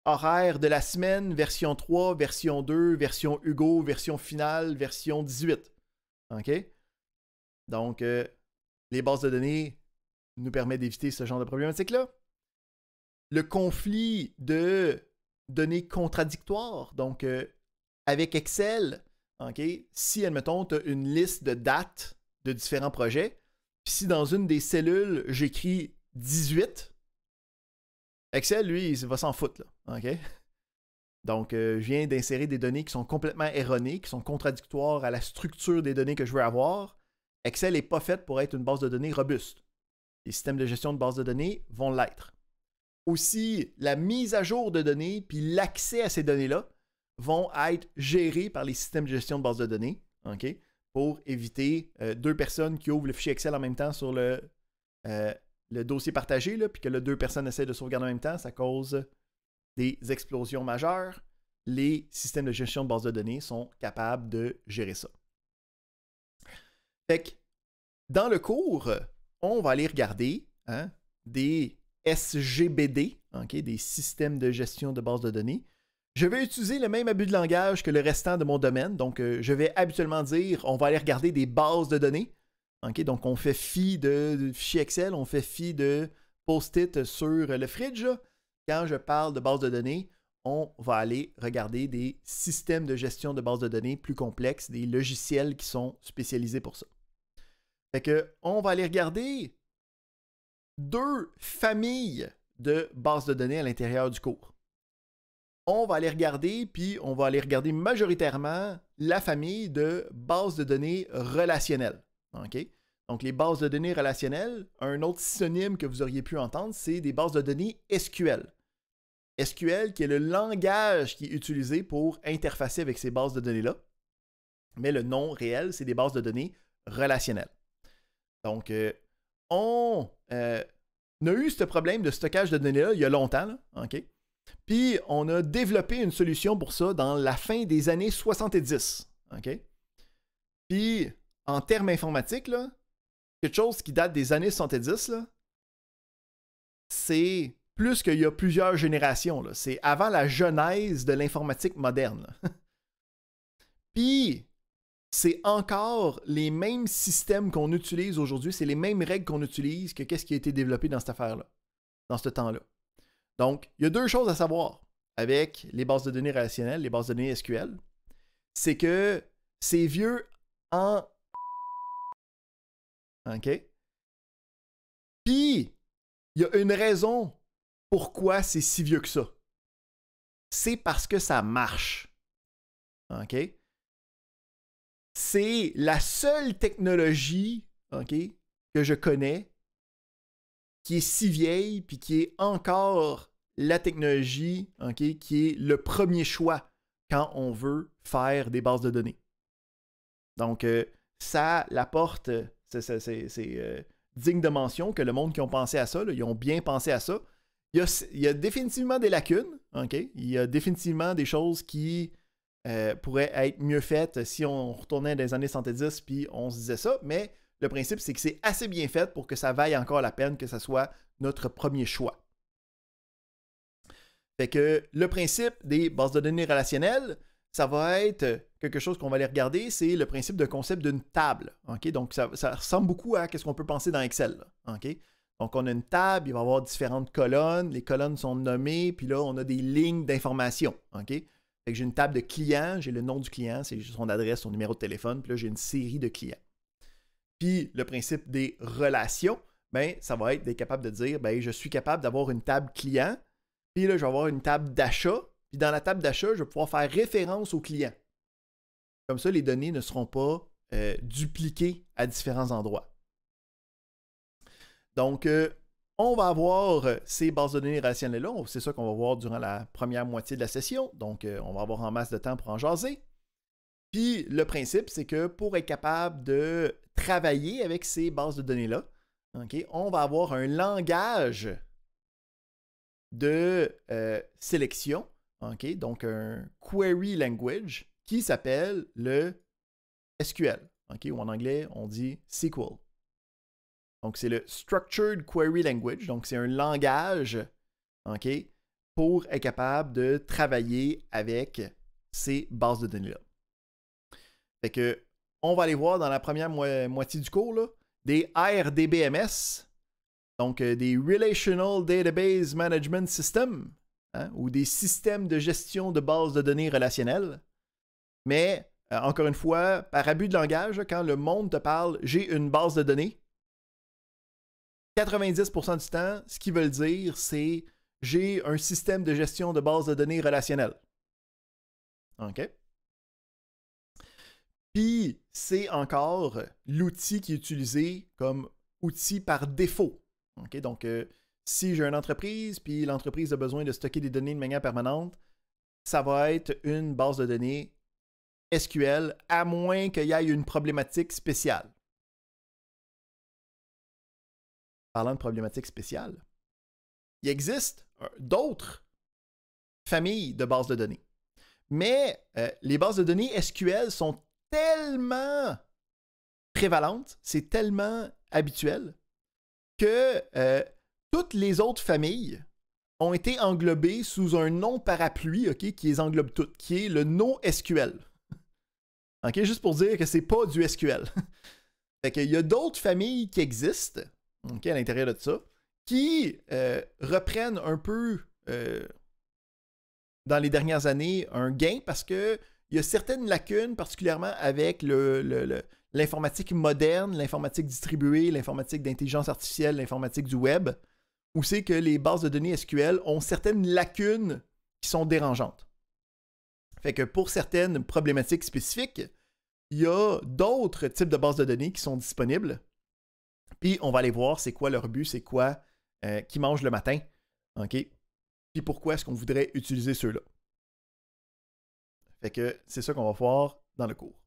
horaire de la semaine, version 3, version 2, version Hugo, version finale, version 18. OK? Donc, les bases de données nous permettent d'éviter ce genre de problématique-là. Le conflit de données contradictoires. Donc, avec Excel, okay, si, admettons, tu as une liste de dates de différents projets, puis si dans une des cellules, j'écris 18, Excel, lui, il va s'en foutre, là. Okay? Donc, je viens d'insérer des données qui sont complètement erronées, qui sont contradictoires à la structure des données que je veux avoir. Excel n'est pas fait pour être une base de données robuste. Les systèmes de gestion de base de données vont l'être. Aussi, la mise à jour de données puis l'accès à ces données-là vont être gérés par les systèmes de gestion de base de données, okay, pour éviter deux personnes qui ouvrent le fichier Excel en même temps sur le dossier partagé, puis que deux personnes essaient de sauvegarder en même temps, ça cause des explosions majeures. Les systèmes de gestion de base de données sont capables de gérer ça. Fait que, dans le cours, on va aller regarder des SGBD, okay, des systèmes de gestion de base de données. Je vais utiliser le même abus de langage que le restant de mon domaine. Donc, je vais habituellement dire, on va aller regarder des bases de données. Okay, donc, on fait fi de fichiers Excel, on fait fi de post-it sur le fridge. Quand je parle de bases de données, on va aller regarder des systèmes de gestion de bases de données plus complexes, des logiciels qui sont spécialisés pour ça. Fait que, on va aller regarder deux familles de bases de données à l'intérieur du cours. On va aller regarder, puis on va aller regarder majoritairement la famille de bases de données relationnelles. Okay? Donc, les bases de données relationnelles, un autre synonyme que vous auriez pu entendre, c'est des bases de données SQL. SQL qui est le langage qui est utilisé pour interfacer avec ces bases de données-là. Mais le nom réel, c'est des bases de données relationnelles. Donc, on a eu ce problème de stockage de données-là il y a longtemps. Là, okay? Puis, on a développé une solution pour ça dans la fin des années 70. Okay? Puis, en termes informatiques, là, quelque chose qui date des années 70, là, c'est plus qu'il y a plusieurs générations. Là. C'est avant la genèse de l'informatique moderne. Puis, c'est encore les mêmes systèmes qu'on utilise aujourd'hui, c'est les mêmes règles qu'on utilise que qu'est-ce qui a été développé dans cette affaire-là, dans ce temps-là. Donc, il y a deux choses à savoir avec les bases de données relationnelles, les bases de données SQL. C'est que c'est vieux en... OK? Puis, il y a une raison pourquoi c'est si vieux que ça. C'est parce que ça marche. OK? C'est la seule technologie, OK, que je connais qui est si vieille puis qui est encore la technologie, OK, qui est le premier choix quand on veut faire des bases de données. Donc, ça l'apporte, c'est digne de mention que le monde qui ont pensé à ça, là, ils ont bien pensé à ça. Il y a définitivement des lacunes, OK? Il y a définitivement des choses qui pourraient être mieux faites si on retournait dans les années 70 puis on se disait ça, mais le principe, c'est que c'est assez bien fait pour que ça vaille encore la peine que ça soit notre premier choix. Fait que le principe des bases de données relationnelles, ça va être quelque chose qu'on va aller regarder, c'est le principe de concept d'une table. Okay? Donc, ça ressemble beaucoup à ce qu'on peut penser dans Excel. Là, okay? Donc, on a une table, il va y avoir différentes colonnes, les colonnes sont nommées, puis là, on a des lignes d'information. Okay? Fait que j'ai une table de clients, j'ai le nom du client, c'est son adresse, son numéro de téléphone, puis là, j'ai une série de clients. Puis, le principe des relations, ben, ça va être d'être capable de dire, ben, je suis capable d'avoir une table client, puis là, je vais avoir une table d'achat, puis dans la table d'achat, je vais pouvoir faire référence au client. Comme ça, les données ne seront pas dupliquées à différents endroits. Donc, on va avoir ces bases de données relationnelles-là. C'est ça qu'on va voir durant la première moitié de la session. Donc, on va avoir en masse de temps pour en jaser. Puis, le principe, c'est que pour être capable de travailler avec ces bases de données-là, okay, on va avoir un langage de sélection, okay, donc un query language qui s'appelle le SQL, okay, ou en anglais, on dit SQL. Donc, c'est le Structured Query Language. Donc, c'est un langage, okay, pour être capable de travailler avec ces bases de données-là. Fait que, on va aller voir dans la première moitié du cours, là, des RDBMS, donc des Relational Database Management System, hein, ou des systèmes de gestion de bases de données relationnelles. Mais, encore une fois, par abus de langage, quand le monde te parle « j'ai une base de données », 90% du temps, ce qu'ils veulent dire, c'est « j'ai un système de gestion de bases de données relationnelles ». OK? Puis, c'est encore l'outil qui est utilisé comme outil par défaut. Okay? Donc, si j'ai une entreprise, puis l'entreprise a besoin de stocker des données de manière permanente, ça va être une base de données SQL, à moins qu'il y ait une problématique spéciale. Parlant de problématiques spéciales, il existe d'autres familles de bases de données. Mais les bases de données SQL sont tellement prévalentes, c'est tellement habituel, que toutes les autres familles ont été englobées sous un nom parapluie, okay, qui les englobe toutes, qui est le NoSQL. Okay, juste pour dire que c'est pas du SQL. Fait qu'il y a d'autres familles qui existent, okay, à l'intérieur de ça, qui reprennent un peu dans les dernières années un gain parce que il y a certaines lacunes, particulièrement avec l'informatique moderne, l'informatique distribuée, l'informatique d'intelligence artificielle, l'informatique du web, où c'est que les bases de données SQL ont certaines lacunes qui sont dérangeantes. Fait que pour certaines problématiques spécifiques, il y a d'autres types de bases de données qui sont disponibles. Puis on va aller voir c'est quoi leur but, c'est quoi qui mange le matin. OK? Puis pourquoi est-ce qu'on voudrait utiliser ceux-là. Fait que c'est ça qu'on va voir dans le cours.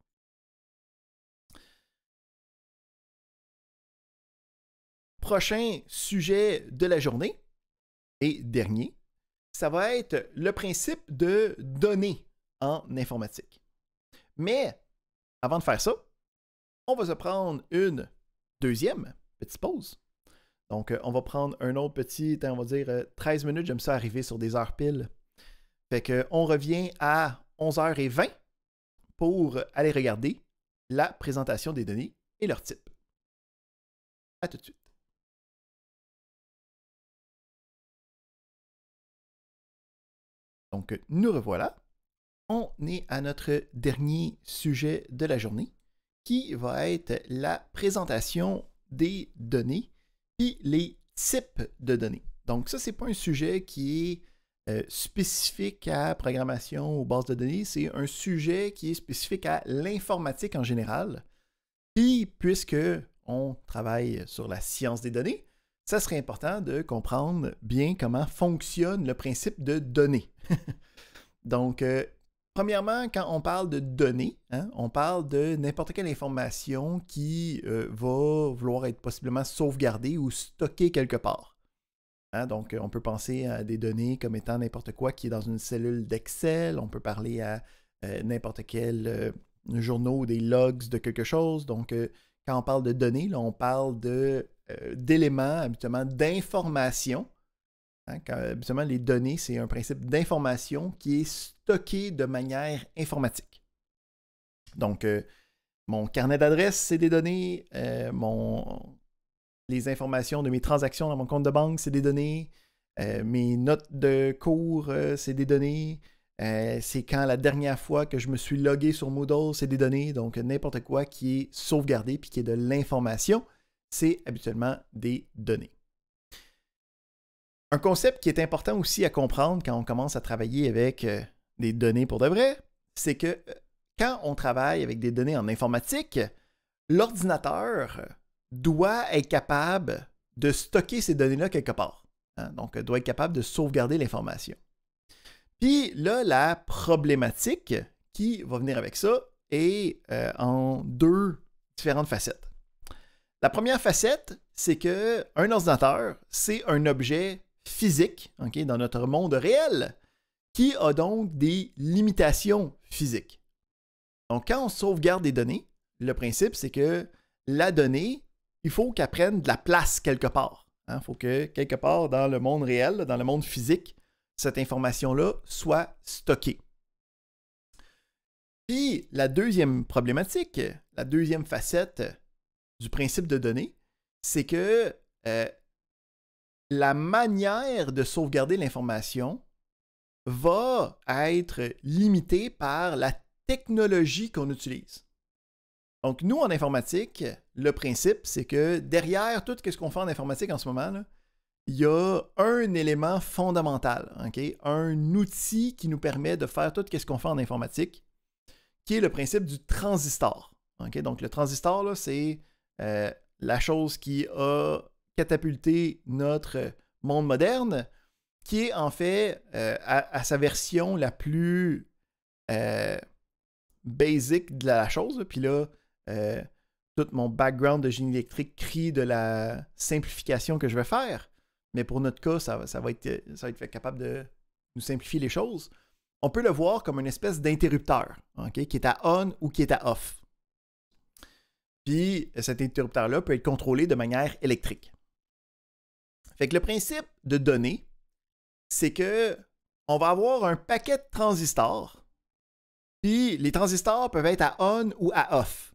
Prochain sujet de la journée, et dernier, ça va être le principe de données en informatique. Mais, avant de faire ça, on va se prendre une deuxième petite pause. Donc, on va prendre un autre petit, on va dire 13 minutes. J'aime ça arriver sur des heures piles. Fait qu'on revient à 11h20 pour aller regarder la présentation des données et leur type. À tout de suite. Donc, nous revoilà. On est à notre dernier sujet de la journée, qui va être la présentation des données et les types de données. Donc, ça, ce n'est pas un sujet qui est spécifique à programmation ou base de données, c'est un sujet qui est spécifique à l'informatique en général. Puis, puisque on travaille sur la science des données, ça serait important de comprendre bien comment fonctionne le principe de données. Donc, premièrement, quand on parle de données, on parle de n'importe quelle information qui va vouloir être possiblement sauvegardée ou stockée quelque part. Donc, on peut penser à des données comme étant n'importe quoi qui est dans une cellule d'Excel. On peut parler à n'importe quel journaux ou des logs de quelque chose. Donc, quand on parle de données, là, on parle d'éléments, habituellement d'informations. Habituellement, les données, c'est un principe d'information qui est stocké de manière informatique. Donc, mon carnet d'adresse, c'est des données. Les informations de mes transactions dans mon compte de banque, c'est des données. Mes notes de cours, c'est des données. C'est quand la dernière fois que je me suis logué sur Moodle, c'est des données. Donc, n'importe quoi qui est sauvegardé puis qui est de l'information, c'est habituellement des données. Un concept qui est important aussi à comprendre quand on commence à travailler avec des données pour de vrai, c'est que quand on travaille avec des données en informatique, l'ordinateur doit être capable de stocker ces données-là quelque part. Donc, doit être capable de sauvegarder l'information. Puis là, la problématique qui va venir avec ça est en deux différentes facettes. La première facette, c'est qu'un ordinateur, c'est un objet physique, dans notre monde réel, qui a donc des limitations physiques. Donc, quand on sauvegarde des données, le principe, c'est que la donnée, il faut qu'elle prenne de la place quelque part. Il faut que, quelque part dans le monde réel, dans le monde physique, cette information-là soit stockée. Puis, la deuxième problématique, la deuxième facette du principe de données, c'est que la manière de sauvegarder l'information va être limitée par la technologie qu'on utilise. Donc, nous, en informatique, le principe, c'est que derrière tout ce qu'on fait en informatique en ce moment, là, il y a un élément fondamental, un outil qui nous permet de faire tout ce qu'on fait en informatique, qui est le principe du transistor. Donc, le transistor, là, c'est la chose qui a catapulté notre monde moderne, qui est en fait à sa version la plus basic de la chose. Puis là, tout mon background de génie électrique crie de la simplification que je vais faire. Mais pour notre cas, ça va être capable de nous simplifier les choses. On peut le voir comme une espèce d'interrupteur, qui est à on ou qui est à off. Puis cet interrupteur-là peut être contrôlé de manière électrique. Fait que le principe de données, c'est que on va avoir un paquet de transistors, puis les transistors peuvent être à on ou à off.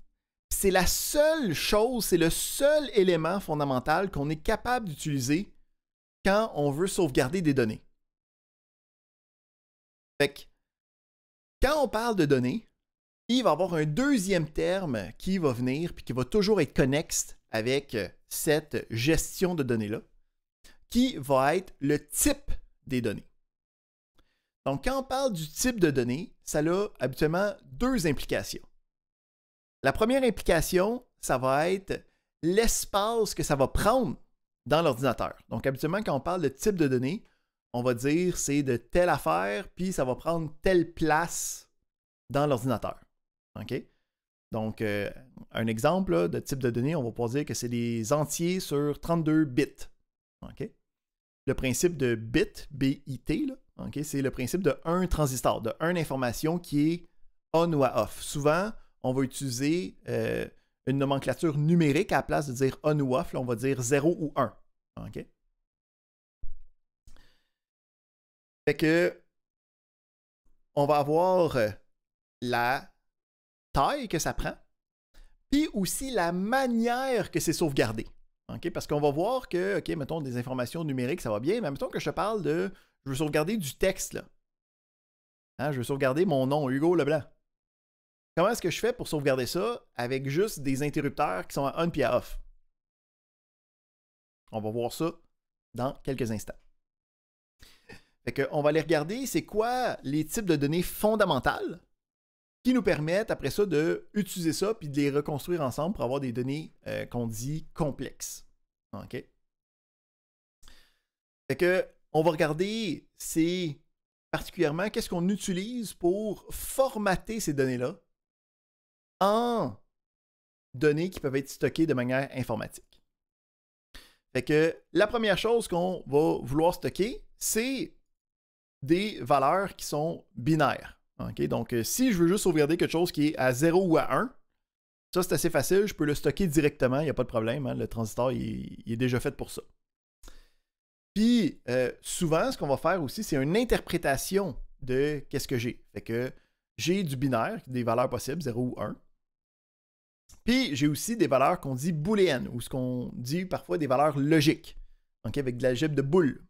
C'est la seule chose, c'est le seul élément fondamental qu'on est capable d'utiliser quand on veut sauvegarder des données. Fait que, quand on parle de données, il va y avoir un deuxième terme qui va venir puis qui va toujours être connexe avec cette gestion de données-là, qui va être le type des données. Donc, quand on parle du type de données, ça a habituellement deux implications. La première implication, ça va être l'espace que ça va prendre dans l'ordinateur. Donc, habituellement, quand on parle de type de données, on va dire c'est de telle affaire, puis ça va prendre telle place dans l'ordinateur. Donc, un exemple là, de type de données, on va pouvoir dire que c'est des entiers sur 32 bits. Le principe de bit, B-I-T, c'est le principe de un transistor, de une information qui est on ou à off. Souvent, on va utiliser une nomenclature numérique à la place de dire on ou off. Là, on va dire 0 ou 1. OK? Fait que on va avoir la taille que ça prend, puis aussi la manière que c'est sauvegardé. Okay? Parce qu'on va voir que, OK, mettons des informations numériques, ça va bien, mais mettons que je te parle de, je veux sauvegarder du texte, là. Hein, je veux sauvegarder mon nom, Hugo Leblanc. Comment est-ce que je fais pour sauvegarder ça avec juste des interrupteurs qui sont à on puis à off? On va voir ça dans quelques instants. Fait que, on va aller regarder c'est quoi les types de données fondamentales qui nous permettent après ça d'utiliser ça puis de les reconstruire ensemble pour avoir des données qu'on dit complexes. OK? Fait que, on va regarder c'est particulièrement qu'est-ce qu'on utilise pour formater ces données-là en données qui peuvent être stockées de manière informatique. Fait que la première chose qu'on va vouloir stocker, c'est des valeurs qui sont binaires. Okay? Donc, si je veux juste sauvegarder quelque chose qui est à 0 ou à 1, ça c'est assez facile, je peux le stocker directement, il n'y a pas de problème. Hein? Le transistor il est déjà fait pour ça. Puis, souvent, ce qu'on va faire aussi, c'est une interprétation de qu'est-ce que j'ai. Fait que j'ai du binaire, des valeurs possibles, 0 ou 1. Puis, j'ai aussi des valeurs qu'on dit booléennes, ou ce qu'on dit parfois des valeurs logiques, okay, avec de l'algèbre de Boole.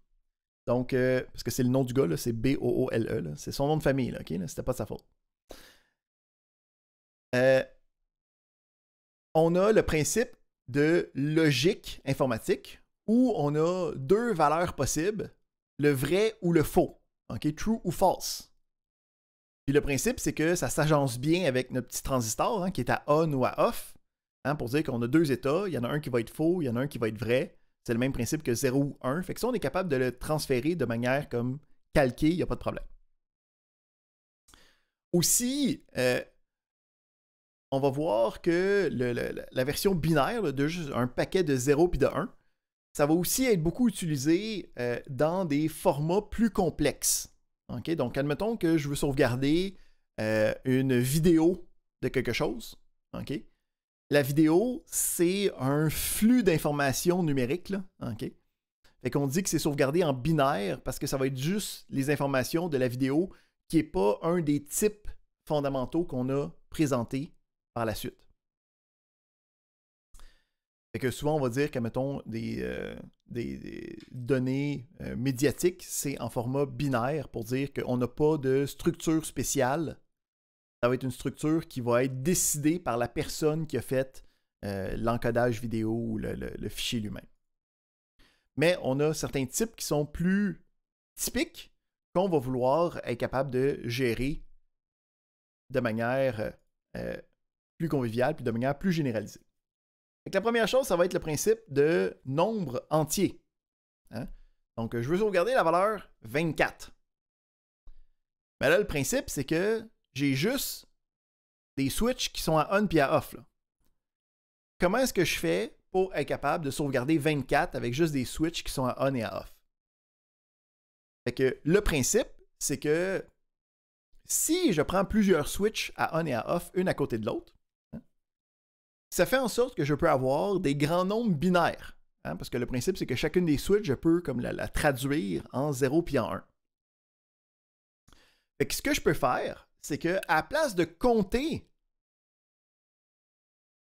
Donc, parce que c'est le nom du gars, c'est B-O-O-L-E, c'est son nom de famille, là, okay, là, c'était pas de sa faute. On a le principe de logique informatique, où on a deux valeurs possibles, le vrai ou le faux, okay, true ou false. Puis le principe, c'est que ça s'agence bien avec notre petit transistor, hein, qui est à on ou à off, hein, pour dire qu'on a deux états, il y en a un qui va être faux, il y en a un qui va être vrai. C'est le même principe que 0 ou 1. Fait que ça, on est capable de le transférer de manière comme calquée, il n'y a pas de problème. Aussi, on va voir que la version binaire là, de juste un paquet de 0 puis de 1, ça va aussi être beaucoup utilisé dans des formats plus complexes. Okay? Donc, admettons que je veux sauvegarder une vidéo de quelque chose. Okay? La vidéo, c'est un flux d'informations numériques. Là. Okay? Fait qu'on dit que c'est sauvegardé en binaire parce que ça va être juste les informations de la vidéo qui n'est pas un des types fondamentaux qu'on a présentés par la suite. Fait que souvent, on va dire que, mettons, des données médiatiques, c'est en format binaire pour dire qu'on n'a pas de structure spéciale. Ça va être une structure qui va être décidée par la personne qui a fait l'encodage vidéo ou le fichier lui-même. Mais on a certains types qui sont plus typiques qu'on va vouloir être capable de gérer de manière plus conviviale puis de manière plus généralisée. Donc, la première chose, ça va être le principe de nombre entier. Hein? Donc, je veux sauvegarder la valeur 24. Mais là, le principe, c'est que j'ai juste des switches qui sont à on puis à off. Là. Comment est-ce que je fais pour être capable de sauvegarder 24 avec juste des switches qui sont à on et à off? Fait que le principe, c'est que si je prends plusieurs switches à on et à off, une à côté de l'autre, ça fait en sorte que je peux avoir des grands nombres binaires. Hein, parce que le principe, c'est que chacune des switches, je peux comme la traduire en 0 puis en 1. Fait que ce que je peux faire, c'est qu'à la place de compter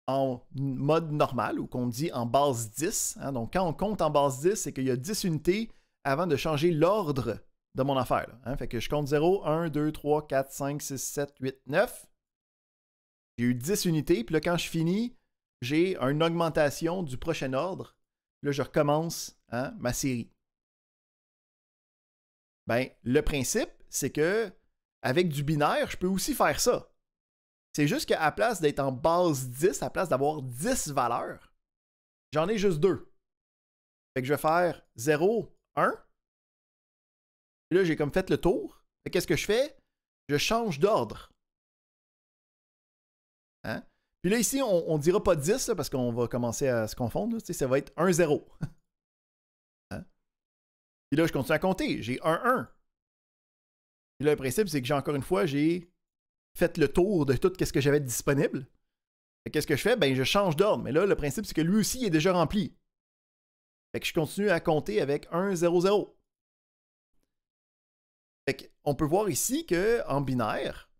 en mode normal, ou qu'on dit en base 10, hein, donc quand on compte en base 10, c'est qu'il y a 10 unités avant de changer l'ordre de mon affaire. Là, hein, fait que je compte 0, 1, 2, 3, 4, 5, 6, 7, 8, 9. J'ai eu 10 unités, puis là, quand je finis, j'ai une augmentation du prochain ordre. Là, je recommence hein, ma série. Ben, le principe, c'est que avec du binaire, je peux aussi faire ça. C'est juste qu'à la place d'être en base 10, à la place d'avoir 10 valeurs, j'en ai juste 2. Fait que je vais faire 0, 1. Et là, j'ai comme fait le tour. Fait qu'est-ce que je fais? Je change d'ordre. Hein? Puis là, ici, on ne dira pas 10 là, parce qu'on va commencer à se confondre. Là, ça va être 1, 0. Hein? Puis là, je continue à compter. J'ai 1, 1. Puis là, le principe, c'est que j'ai encore une fois, j'ai fait le tour de tout ce que j'avais disponible. Qu'est-ce que je fais? Ben, je change d'ordre. Mais là, le principe, c'est que lui aussi, il est déjà rempli. Fait que je continue à compter avec 1, 0, 0. Fait qu'on peut voir ici qu'en binaire,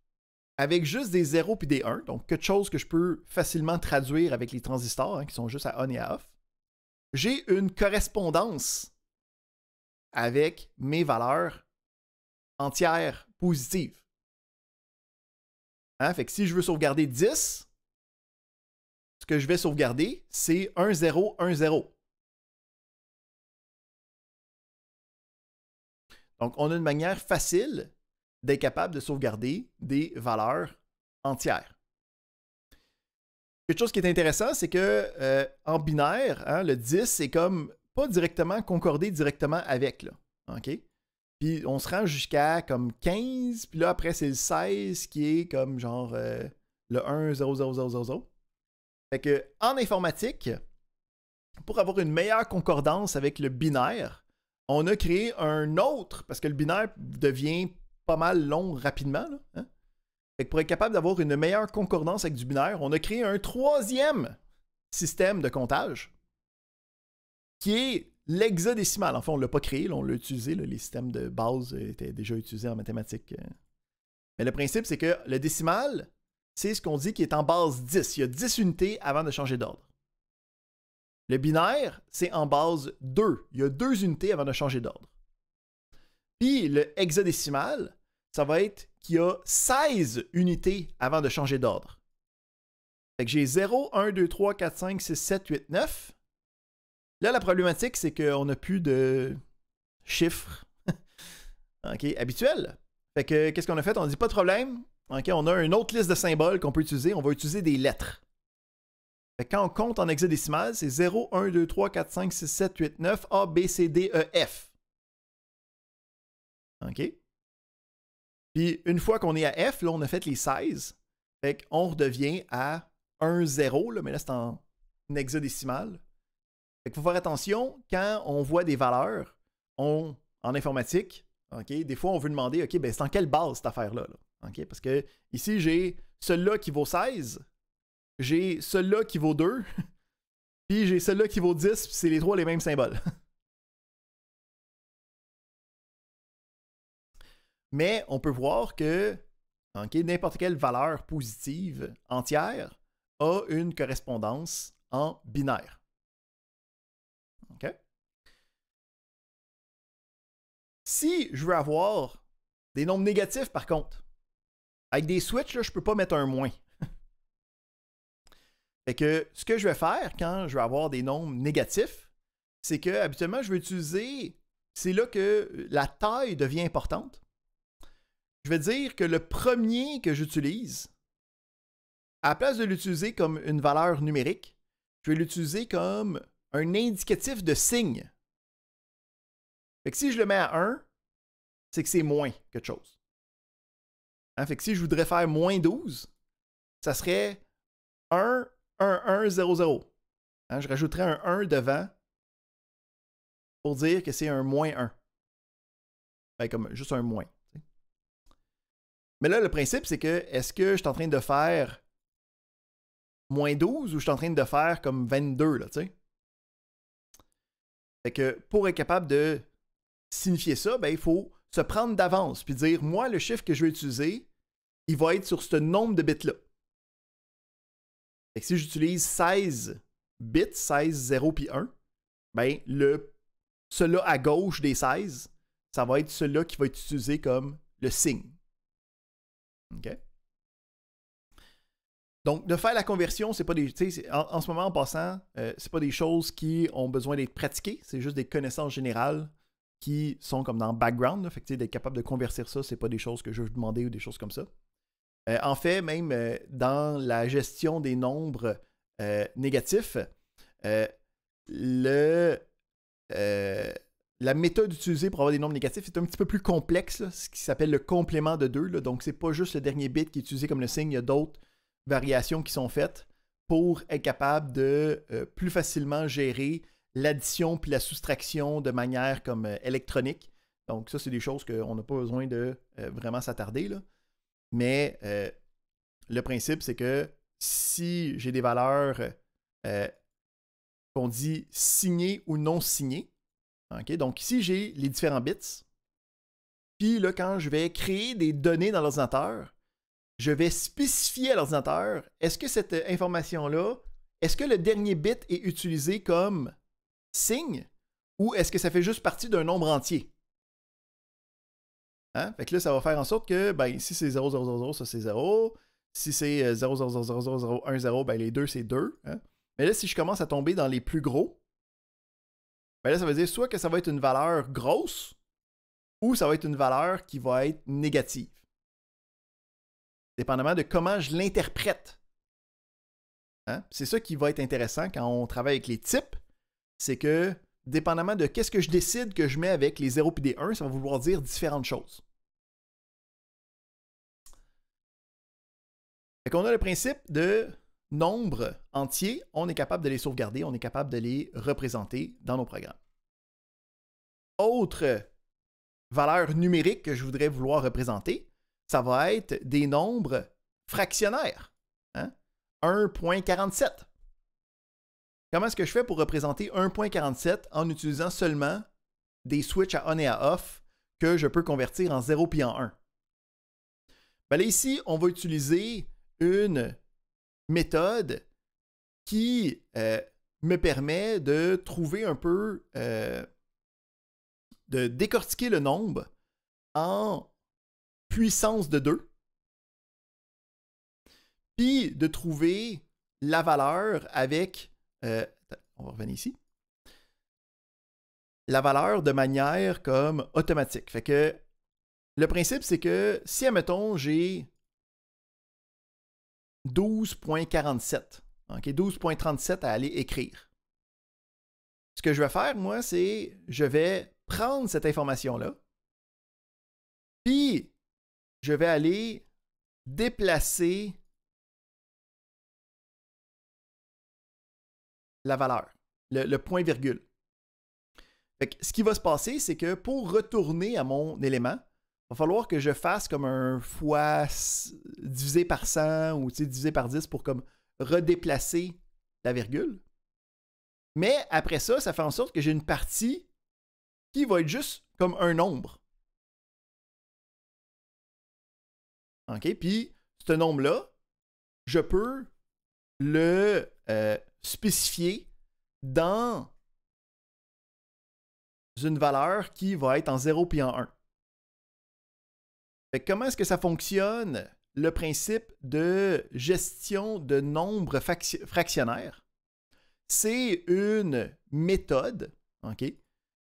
avec juste des 0 puis des 1, donc quelque chose que je peux facilement traduire avec les transistors, hein, qui sont juste à on et à off, j'ai une correspondance avec mes valeurs entières positives. Hein? Fait que si je veux sauvegarder 10, ce que je vais sauvegarder, c'est 1, 0, 1, 0. Donc, on a une manière facile d'être capable de sauvegarder des valeurs entières. Quelque chose qui est intéressant, c'est que en binaire, hein, le 10 c'est comme pas directement concordé directement avec. Là, OK? Puis on se rend jusqu'à comme 15, puis là après c'est le 16 qui est comme genre le 1, 0, 0, 0, 0, 0. Fait que en informatique, pour avoir une meilleure concordance avec le binaire, on a créé un autre, parce que le binaire devient pas mal long rapidement. Là, hein? Fait que pour être capable d'avoir une meilleure concordance avec du binaire, on a créé un troisième système de comptage qui est l'hexadécimal. Enfin, on ne l'a pas créé, là, on l'a utilisé. Là, les systèmes de base étaient déjà utilisés en mathématiques. Mais le principe, c'est que le décimal, c'est ce qu'on dit qui est en base 10. Il y a 10 unités avant de changer d'ordre. Le binaire, c'est en base 2. Il y a 2 unités avant de changer d'ordre. Puis le hexadécimal, ça va être qu'il y a 16 unités avant de changer d'ordre. Fait que j'ai 0, 1, 2, 3, 4, 5, 6, 7, 8, 9. Là, la problématique, c'est qu'on n'a plus de chiffres okay, habituels. Fait que qu'est-ce qu'on a fait? On dit pas de problème. Okay, on a une autre liste de symboles qu'on peut utiliser. On va utiliser des lettres. Fait que quand on compte en hexadécimal, c'est 0, 1, 2, 3, 4, 5, 6, 7, 8, 9, A, B, C, D, E, F. OK? Puis une fois qu'on est à F, là, on a fait les 16. Fait qu'on redevient à 1, 0, là, mais là, c'est en hexadécimal. Fait qu'il faut faire attention quand on voit des valeurs en informatique. Okay, des fois, on veut demander, OK, ben c'est en quelle base cette affaire-là? Là? Okay, parce que ici, j'ai celui-là qui vaut 16, j'ai celui-là qui vaut 2, puis j'ai celui-là qui vaut 10, puis c'est les trois les mêmes symboles. Mais on peut voir que okay, n'importe quelle valeur positive entière a une correspondance en binaire. Okay? Si je veux avoir des nombres négatifs, par contre, avec des switches, là, je ne peux pas mettre un moins. Fait que ce que je vais faire quand je vais avoir des nombres négatifs, c'est que habituellement, je vais utiliser. C'est là que la taille devient importante. Je vais dire que le premier que j'utilise, à la place de l'utiliser comme une valeur numérique, je vais l'utiliser comme un indicatif de signe. Fait que si je le mets à 1, c'est que c'est moins quelque chose. Hein? Fait que si je voudrais faire moins 12, ça serait 1, 1, 1, 0, 0. Hein? Je rajouterais un 1 devant pour dire que c'est un moins 1. Ben, comme juste un moins. T'sais. Mais là, le principe, c'est que est-ce que je suis en train de faire moins 12 ou je suis en train de faire comme 22, là, tu sais? Fait que pour être capable de signifier ça, ben, il faut se prendre d'avance puis dire, moi, le chiffre que je vais utiliser, il va être sur ce nombre de bits-là. Fait que si j'utilise 16 bits, 16, 0 puis 1, ben, celui-là à gauche des 16, ça va être celui-là qui va être utilisé comme le signe. OK? Donc, de faire la conversion, c'est pas des. En ce moment, en passant, c'est pas des choses qui ont besoin d'être pratiquées, c'est juste des connaissances générales qui sont comme dans le background. Là, fait que d'être capable de convertir ça, c'est pas des choses que je veux vous demander ou des choses comme ça. En fait, même dans la gestion des nombres négatifs, la méthode utilisée pour avoir des nombres négatifs est un petit peu plus complexe, là, ce qui s'appelle le complément de 2. Là, donc, c'est pas juste le dernier bit qui est utilisé comme le signe, il y a d'autres variations qui sont faites pour être capable de plus facilement gérer l'addition puis la soustraction de manière comme électronique. Donc, ça, c'est des choses qu'on n'a pas besoin de vraiment s'attarder, là. Mais le principe, c'est que si j'ai des valeurs qu'on dit signées ou non signées. Okay? Donc ici, j'ai les différents bits. Puis là, quand je vais créer des données dans l'ordinateur, je vais spécifier à l'ordinateur, est-ce que cette information-là, est-ce que le dernier bit est utilisé comme signe ou est-ce que ça fait juste partie d'un nombre entier? Hein? Fait que là, ça va faire en sorte que, ben, si c'est 0000, ça c'est 0. Si c'est 0000010, ben les deux, c'est 2. Hein? Mais là, si je commence à tomber dans les plus gros, ben là, ça veut dire soit que ça va être une valeur grosse ou ça va être une valeur qui va être négative. Dépendamment de comment je l'interprète. Hein? C'est ça qui va être intéressant quand on travaille avec les types, c'est que dépendamment de qu'est-ce que je décide que je mets avec les 0 et des 1, ça va vouloir dire différentes choses. Fait qu'on a le principe de nombres entiers, on est capable de les sauvegarder, on est capable de les représenter dans nos programmes. Autre valeur numérique que je voudrais vouloir représenter, ça va être des nombres fractionnaires. Hein? 1.47. Comment est-ce que je fais pour représenter 1.47 en utilisant seulement des switches à on et à off que je peux convertir en 0 puis en 1? Ben là, ici, on va utiliser une méthode qui me permet de trouver un peu, de décortiquer le nombre en puissance de 2, puis de trouver la valeur avec, on va revenir ici, la valeur de manière comme automatique. Fait que le principe, c'est que si, admettons, j'ai 12.47, okay, 12.37 à aller écrire. Ce que je vais faire, moi, c'est je vais prendre cette information-là, puis je vais aller déplacer la valeur, le point-virgule. Ce qui va se passer, c'est que pour retourner à mon élément, il va falloir que je fasse comme un fois divisé par 100 ou divisé par 10 pour comme redéplacer la virgule. Mais après ça, ça fait en sorte que j'ai une partie qui va être juste comme un nombre. OK? Puis, ce nombre-là, je peux le spécifier dans une valeur qui va être en 0 puis en 1. Fait que comment est-ce que ça fonctionne, le principe de gestion de nombres fractionnaires? C'est une méthode, OK,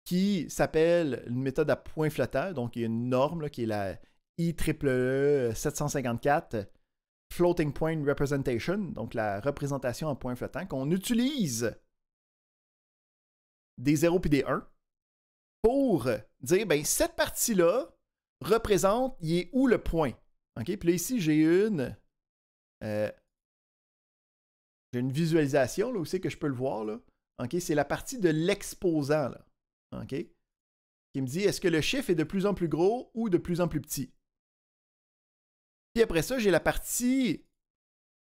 qui s'appelle une méthode à point flottant. Donc, il y a une norme là, qui est la IEEE 754, Floating Point Representation, donc la représentation en point flottant, qu'on utilise des 0 puis des 1 pour dire, ben, cette partie-là représente, il est où le point? OK? Puis là, ici, j'ai une visualisation, là, où c'est que je peux le voir, là. OK? C'est la partie de l'exposant, là. OK? Qui me dit, est-ce que le chiffre est de plus en plus gros ou de plus en plus petit? Puis après ça, j'ai la partie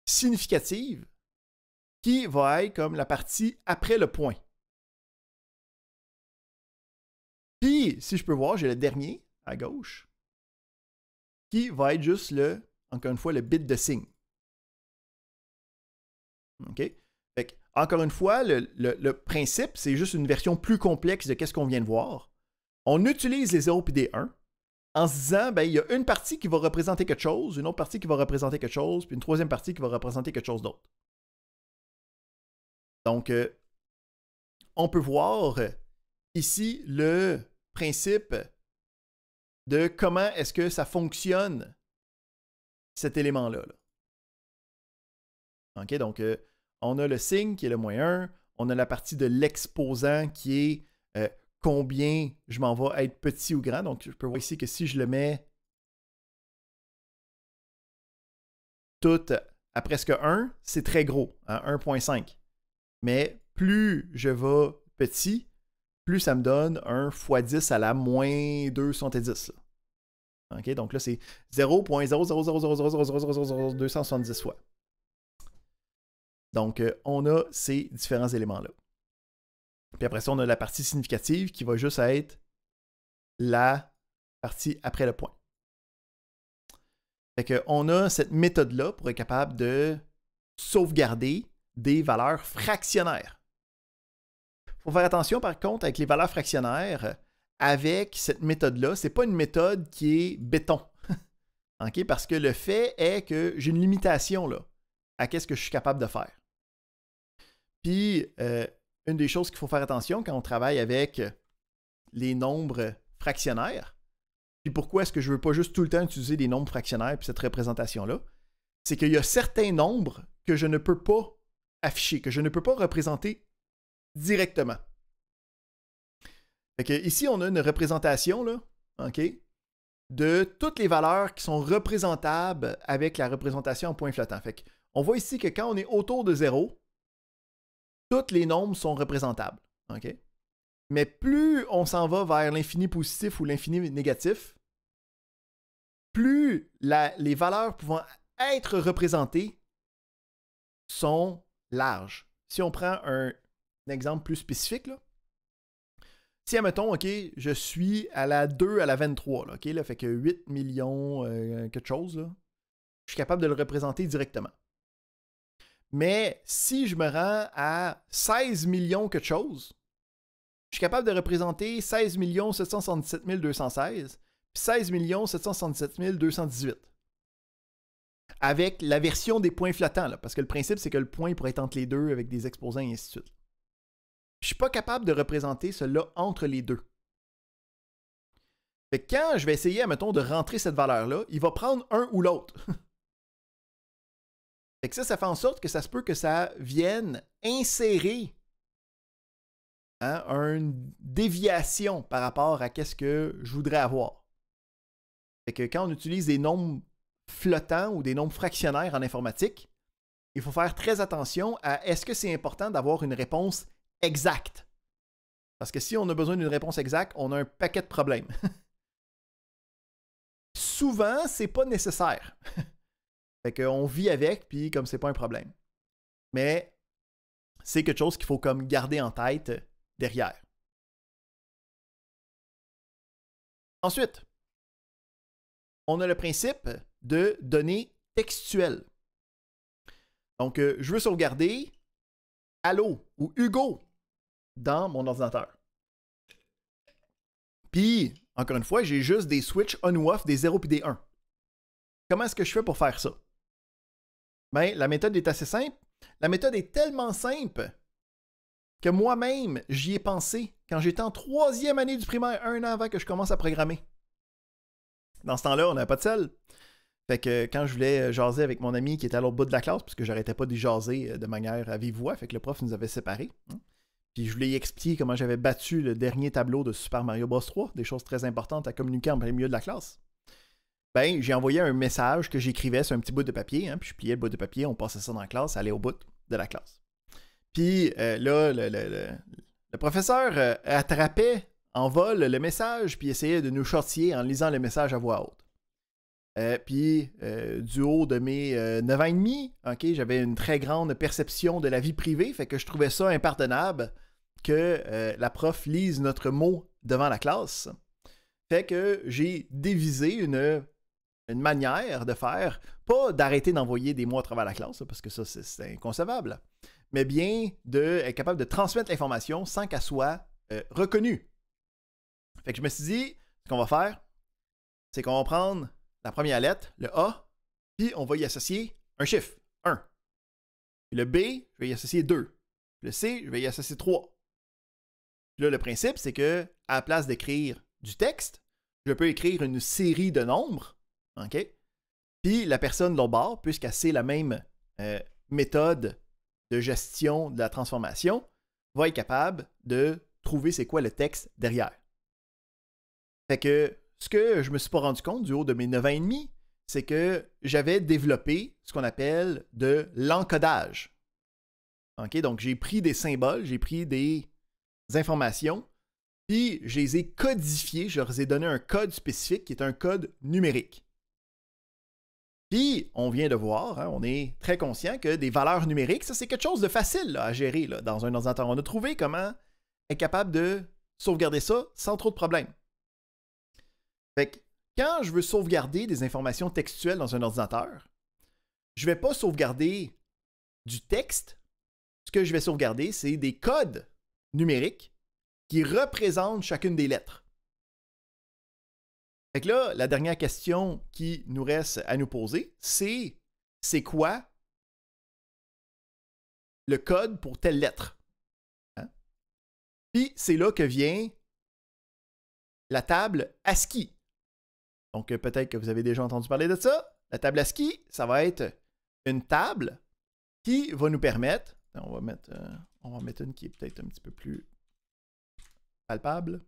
significative qui va être comme la partie après le point. Puis, si je peux voir, j'ai le dernier à gauche qui va être juste encore une fois, le bit de signe. OK? Fait que, encore une fois, le principe, c'est juste une version plus complexe de ce qu'on vient de voir. On utilise les 0 et des 1 en se disant, ben, il y a une partie qui va représenter quelque chose, une autre partie qui va représenter quelque chose, puis une troisième partie qui va représenter quelque chose d'autre. Donc, on peut voir ici le principe de comment est-ce que ça fonctionne, cet élément-là. Là. OK, donc, on a le signe qui est le -1, on a la partie de l'exposant qui est combien je m'en vais être petit ou grand. Donc, je peux voir ici que si je le mets tout à presque 1, c'est très gros, hein, 1.5. Mais plus je vais petit, plus ça me donne un x10 à la -270. OK, donc là, c'est 0.00000000270 fois. Donc, on a ces différents éléments-là. Puis après ça, on a la partie significative qui va juste être la partie après le point. Fait qu'on a cette méthode-là pour être capable de sauvegarder des valeurs fractionnaires. Il faut faire attention par contre avec les valeurs fractionnaires. Avec cette méthode-là, ce n'est pas une méthode qui est béton. Okay? Parce que le fait est que j'ai une limitation là, à ce que je suis capable de faire. Puis, une des choses qu'il faut faire attention quand on travaille avec les nombres fractionnaires, puis pourquoi est-ce que je ne veux pas juste tout le temps utiliser des nombres fractionnaires puis cette représentation-là, c'est qu'il y a certains nombres que je ne peux pas afficher, que je ne peux pas représenter directement. Fait que ici, on a une représentation là, okay, de toutes les valeurs qui sont représentables avec la représentation en point flottant. Fait on voit ici que quand on est autour de 0, tous les nombres sont représentables. Okay? Mais plus on s'en va vers l'infini positif ou l'infini négatif, plus les valeurs pouvant être représentées sont larges. Si on prend un exemple plus spécifique, là, si, admettons, OK, je suis à la 2 à la 23, là, OK, là, fait que 8 millions quelque chose, là, je suis capable de le représenter directement. Mais si je me rends à 16 millions quelque chose, je suis capable de représenter 16 777 216 puis 16 777 218. Avec la version des points flottants, là, parce que le principe, c'est que le point pourrait être entre les deux avec des exposants et ainsi de suite. Je ne suis pas capable de représenter cela entre les deux. Fait que quand je vais essayer, admettons, de rentrer cette valeur-là, il va prendre un ou l'autre. Fait que ça fait en sorte que ça se peut que ça vienne insérer une déviation par rapport à ce que je voudrais avoir. Fait que quand on utilise des nombres flottants ou des nombres fractionnaires en informatique, il faut faire très attention à est-ce que c'est important d'avoir une réponse exacte. Parce que si on a besoin d'une réponse exacte, on a un paquet de problèmes. Souvent, c'est pas nécessaire. Fait qu'on vit avec, puis comme c'est pas un problème. Mais c'est quelque chose qu'il faut comme garder en tête derrière. Ensuite, on a le principe de données textuelles. Donc, je veux sauvegarder Allo ou Hugo dans mon ordinateur. Puis, encore une fois, j'ai juste des switches on ou off, des 0 puis des 1. Comment est-ce que je fais pour faire ça? Bien, la méthode est assez simple. La méthode est tellement simple que moi-même, j'y ai pensé quand j'étais en 3e année du primaire, 1 an avant que je commence à programmer. Dans ce temps-là, on n'avait pas de sel. Fait que quand je voulais jaser avec mon ami qui était à l'autre bout de la classe, parce que j'arrêtais pas d'y jaser de manière à vive voix, fait que le prof nous avait séparés. Puis je voulais y expliquer comment j'avais battu le dernier tableau de Super Mario Bros 3, des choses très importantes à communiquer en plein milieu de la classe. Ben, j'ai envoyé un message que j'écrivais sur un petit bout de papier, puis je pliais le bout de papier, on passait ça dans la classe, ça allait au bout de la classe. Puis là, le professeur attrapait en vol le message, puis essayait de nous shortiller en lisant le message à voix haute. Puis, du haut de mes 9 ans et demi, okay, j'avais une très grande perception de la vie privée, fait que je trouvais ça impardonnable que la prof lise notre mot devant la classe. Fait que j'ai dévisé une manière de faire, pas d'arrêter d'envoyer des mots à travers la classe, parce que ça, c'est inconcevable, mais bien d'être capable de transmettre l'information sans qu'elle soit reconnue. Fait que je me suis dit, ce qu'on va faire, c'est qu'on va prendre la première lettre, le A, puis on va y associer un chiffre, 1. Puis le B, je vais y associer 2. Puis le C, je vais y associer 3. Puis là, le principe, c'est que à la place d'écrire du texte, je peux écrire une série de nombres, OK? Puis la personne de l'autre bord, puisqu'elle sait la même méthode de gestion de la transformation, va être capable de trouver c'est quoi le texte derrière. Fait que ce que je ne me suis pas rendu compte du haut de mes 9 ans et demi, c'est que j'avais développé ce qu'on appelle de l'encodage. Okay? Donc, j'ai pris des symboles, j'ai pris des informations, puis je les ai codifiées, je leur ai donné un code spécifique qui est un code numérique. Puis, on vient de voir, hein, on est très conscient que des valeurs numériques, ça c'est quelque chose de facile là, à gérer là, dans un ordinateur. On a trouvé comment être capable de sauvegarder ça sans trop de problèmes. Fait que quand je veux sauvegarder des informations textuelles dans un ordinateur, je ne vais pas sauvegarder du texte. Ce que je vais sauvegarder, c'est des codes numériques qui représentent chacune des lettres. Fait que là, la dernière question qui nous reste à nous poser, c'est quoi le code pour telle lettre? Hein? Puis c'est là que vient la table ASCII. Donc peut-être que vous avez déjà entendu parler de ça. La table ASCII, ça va être une table qui va nous permettre, on va mettre une qui est peut-être un petit peu plus palpable.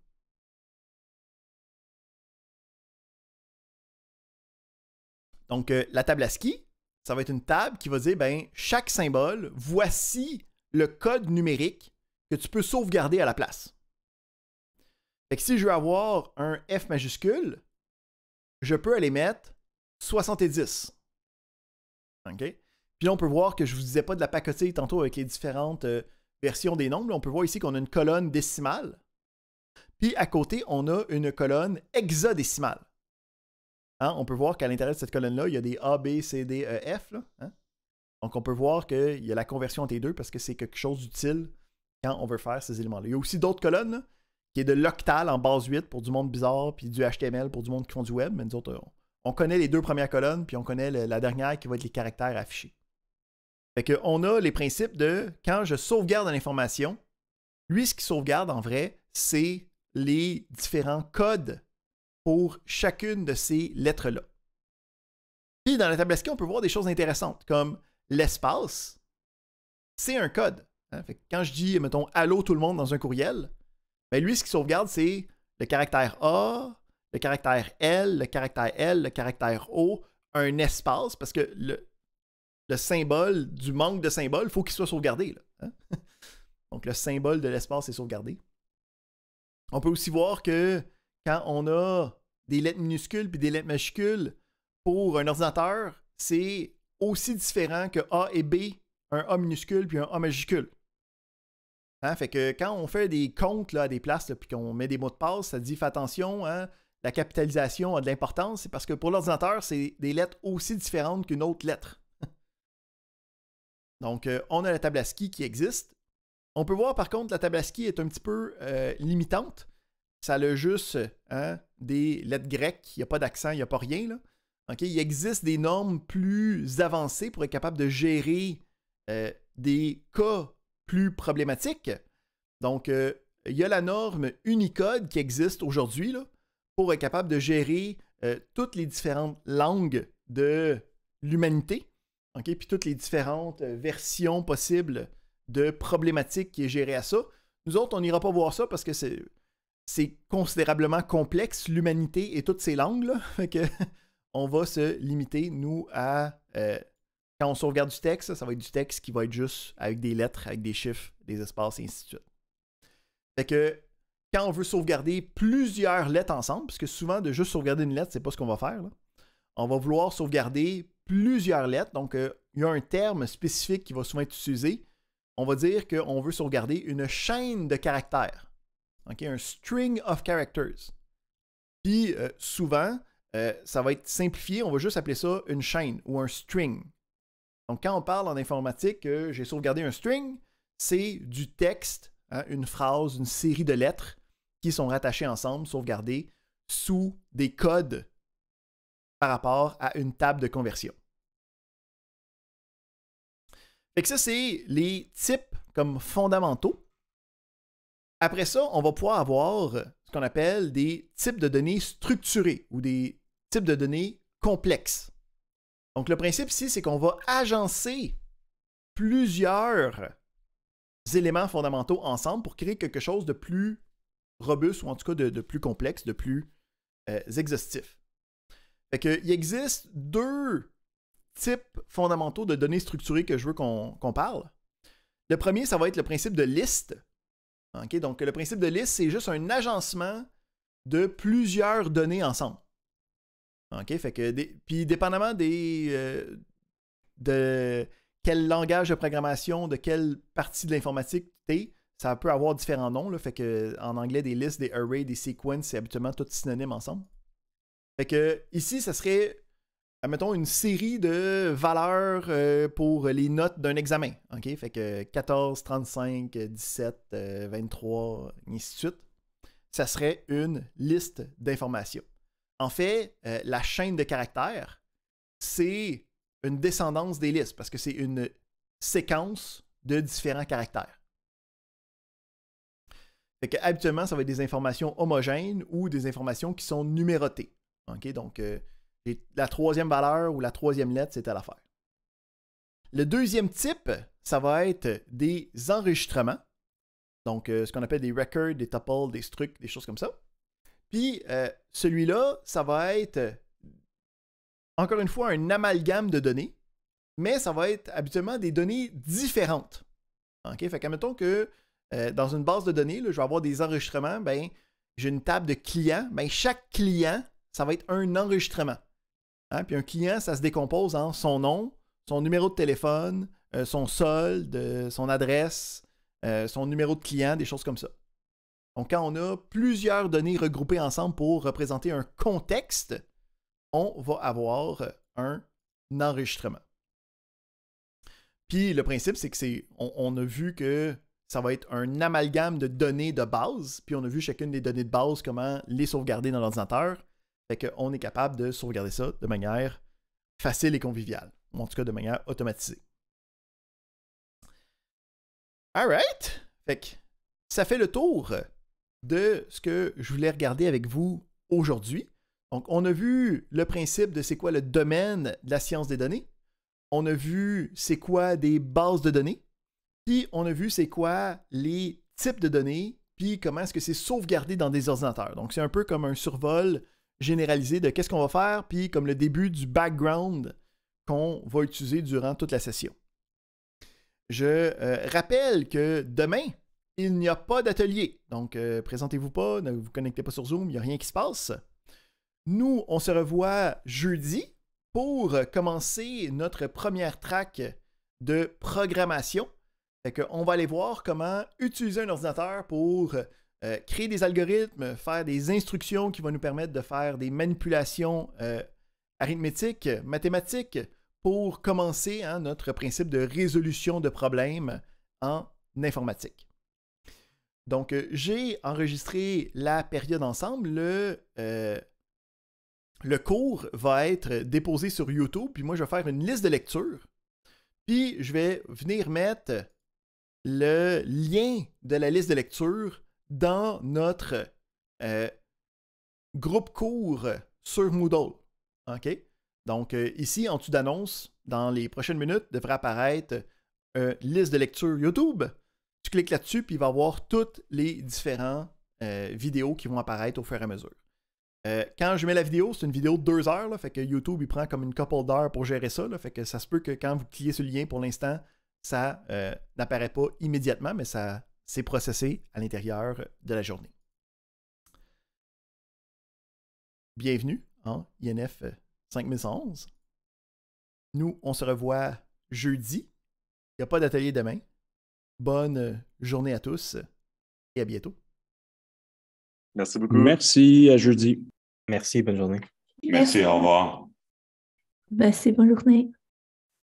Donc, la table ASCII, ça va être une table qui va dire, ben, chaque symbole, voici le code numérique que tu peux sauvegarder à la place. Fait que si je veux avoir un F majuscule, je peux aller mettre 70. OK? Puis là, on peut voir que je ne vous disais pas de la pacotille tantôt avec les différentes versions des nombres. Là, on peut voir ici qu'on a une colonne décimale. Puis à côté, on a une colonne hexadécimale. Hein, on peut voir qu'à l'intérieur de cette colonne-là, il y a des A, B, C, D, E, F. Là, hein? Donc, on peut voir qu'il y a la conversion entre les deux parce que c'est quelque chose d'utile quand on veut faire ces éléments-là. Il y a aussi d'autres colonnes là, qui est de l'octal en base 8 pour du monde bizarre, puis du HTML pour du monde qui font du web. Mais nous autres, on connaît les deux premières colonnes, puis on connaît la dernière qui va être les caractères affichés. Fait qu'on a les principes de quand je sauvegarde l'information, lui, ce qu'il sauvegarde en vrai, c'est les différents codes pour chacune de ces lettres-là. Puis dans la table ASCII, on peut voir des choses intéressantes, comme l'espace, c'est un code. Hein? Fait que quand je dis, mettons, allô tout le monde dans un courriel, ben lui, ce qu'il sauvegarde, c'est le caractère A, le caractère L, le caractère O, un espace, parce que le symbole du manque de symbole, il faut qu'il soit sauvegardé. Là, hein? Donc le symbole de l'espace est sauvegardé. On peut aussi voir que quand on a des lettres minuscules puis des lettres majuscules pour un ordinateur, c'est aussi différent que A et B, un A minuscule puis un A majuscule. Hein? Fait que quand on fait des comptes là, à des places puis qu'on met des mots de passe, ça dit fais attention, hein, la capitalisation a de l'importance, c'est parce que pour l'ordinateur, c'est des lettres aussi différentes qu'une autre lettre. Donc, on a la table ASCII qui existe. On peut voir par contre la table ASCII est un petit peu limitante. Ça a juste des lettres grecques, il n'y a pas d'accent, il n'y a pas rien. Là. Okay? Il existe des normes plus avancées pour être capable de gérer des cas plus problématiques. Donc, il y a la norme Unicode qui existe aujourd'hui pour être capable de gérer toutes les différentes langues de l'humanité. Okay? Puis toutes les différentes versions possibles de problématiques qui est gérées à ça. Nous autres, on n'ira pas voir ça parce que c'est considérablement complexe, l'humanité et toutes ces langues. Là. Fait que on va se limiter, nous, à... quand on sauvegarde du texte, ça va être du texte qui va être juste avec des lettres, avec des chiffres, des espaces, et ainsi de suite. Fait que quand on veut sauvegarder plusieurs lettres ensemble, parce que souvent, de juste sauvegarder une lettre, c'est pas ce qu'on va faire. Là. On va vouloir sauvegarder plusieurs lettres. Donc, il y a un terme spécifique qui va souvent être utilisé. On va dire qu'on veut sauvegarder une chaîne de caractères. Okay? Un string of characters. Puis, souvent, ça va être simplifié. On va juste appeler ça une chaîne ou un string. Donc, quand on parle en informatique, j'ai sauvegardé un string, c'est du texte, hein, une phrase, une série de lettres qui sont rattachées ensemble, sauvegardées sous des codes par rapport à une table de conversion. Fait que ça, c'est les types comme fondamentaux. Après ça, on va pouvoir avoir ce qu'on appelle des types de données structurés ou des types de données complexes. Donc, le principe ici, c'est qu'on va agencer plusieurs éléments fondamentaux ensemble pour créer quelque chose de plus robuste ou en tout cas de plus complexe, de plus exhaustif. Fait que, il existe deux types fondamentaux de données structurées que je veux qu'on parle. Le premier, ça va être le principe de liste. Okay? Donc, le principe de liste, c'est juste un agencement de plusieurs données ensemble. OK? Fait que puis dépendamment de quel langage de programmation, de quelle partie de l'informatique tu es, ça peut avoir différents noms. Là, fait que en anglais, des listes, des arrays, des sequences, c'est habituellement tout synonyme ensemble. Fait que ici, ça serait, admettons, une série de valeurs pour les notes d'un examen. OK? Fait que 14, 35, 17, 23, et ainsi de suite. Ça serait une liste d'informations. En fait, la chaîne de caractères, c'est une descendance des listes parce que c'est une séquence de différents caractères. Fait que, habituellement, ça va être des informations homogènes ou des informations qui sont numérotées. Okay? Donc, la troisième valeur ou la troisième lettre, c'est à l'affaire. Le deuxième type, ça va être des enregistrements. Donc, ce qu'on appelle des records, des tuples, des structs, des choses comme ça. Puis, celui-là, ça va être, encore une fois, un amalgame de données, mais ça va être habituellement des données différentes. Okay? Fait qu'admettons que dans une base de données, là, je vais avoir des enregistrements, ben, j'ai une table de clients, ben, chaque client, ça va être un enregistrement. Hein? Puis un client, ça se décompose en son nom, son numéro de téléphone, son solde, son adresse, son numéro de client, des choses comme ça. Donc, quand on a plusieurs données regroupées ensemble pour représenter un contexte, on va avoir un enregistrement. Puis le principe, c'est que on a vu que ça va être un amalgame de données de base, puis on a vu chacune des données de base, comment les sauvegarder dans l'ordinateur. Fait qu'on est capable de sauvegarder ça de manière facile et conviviale, ou en tout cas de manière automatisée. Alright! Fait que ça fait le tour de ce que je voulais regarder avec vous aujourd'hui. Donc, on a vu le principe de c'est quoi le domaine de la science des données. On a vu c'est quoi des bases de données. Puis, on a vu c'est quoi les types de données. Puis, comment est-ce que c'est sauvegardé dans des ordinateurs. Donc, c'est un peu comme un survol généralisé de qu'est-ce qu'on va faire. Puis, comme le début du background qu'on va utiliser durant toute la session. Je rappelle que demain, il n'y a pas d'atelier. Donc, présentez-vous pas, ne vous connectez pas sur Zoom, il n'y a rien qui se passe. Nous, on se revoit jeudi pour commencer notre première track de programmation. Fait qu'on va aller voir comment utiliser un ordinateur pour créer des algorithmes, faire des instructions qui vont nous permettre de faire des manipulations arithmétiques, mathématiques, pour commencer notre principe de résolution de problèmes en informatique. Donc, j'ai enregistré la période ensemble. Le cours va être déposé sur YouTube, puis moi, je vais faire une liste de lecture. Puis, je vais venir mettre le lien de la liste de lecture dans notre groupe cours sur Moodle. OK? Donc, ici, en dessous d'annonce, dans les prochaines minutes, devrait apparaître une liste de lecture YouTube. Tu cliques là-dessus, puis il va y avoir toutes les différentes vidéos qui vont apparaître au fur et à mesure. Quand je mets la vidéo, c'est une vidéo de 2 heures, là, fait que YouTube, il prend comme une couple d'heures pour gérer ça. Là, fait que ça se peut que quand vous cliquez sur le lien, pour l'instant, ça n'apparaît pas immédiatement, mais ça s'est processé à l'intérieur de la journée. Bienvenue en INF 5111. Nous, on se revoit jeudi. Il n'y a pas d'atelier demain. Bonne journée à tous et à bientôt. Merci beaucoup. Merci, à jeudi. Merci, bonne journée. Merci, au revoir. Merci, bonne journée.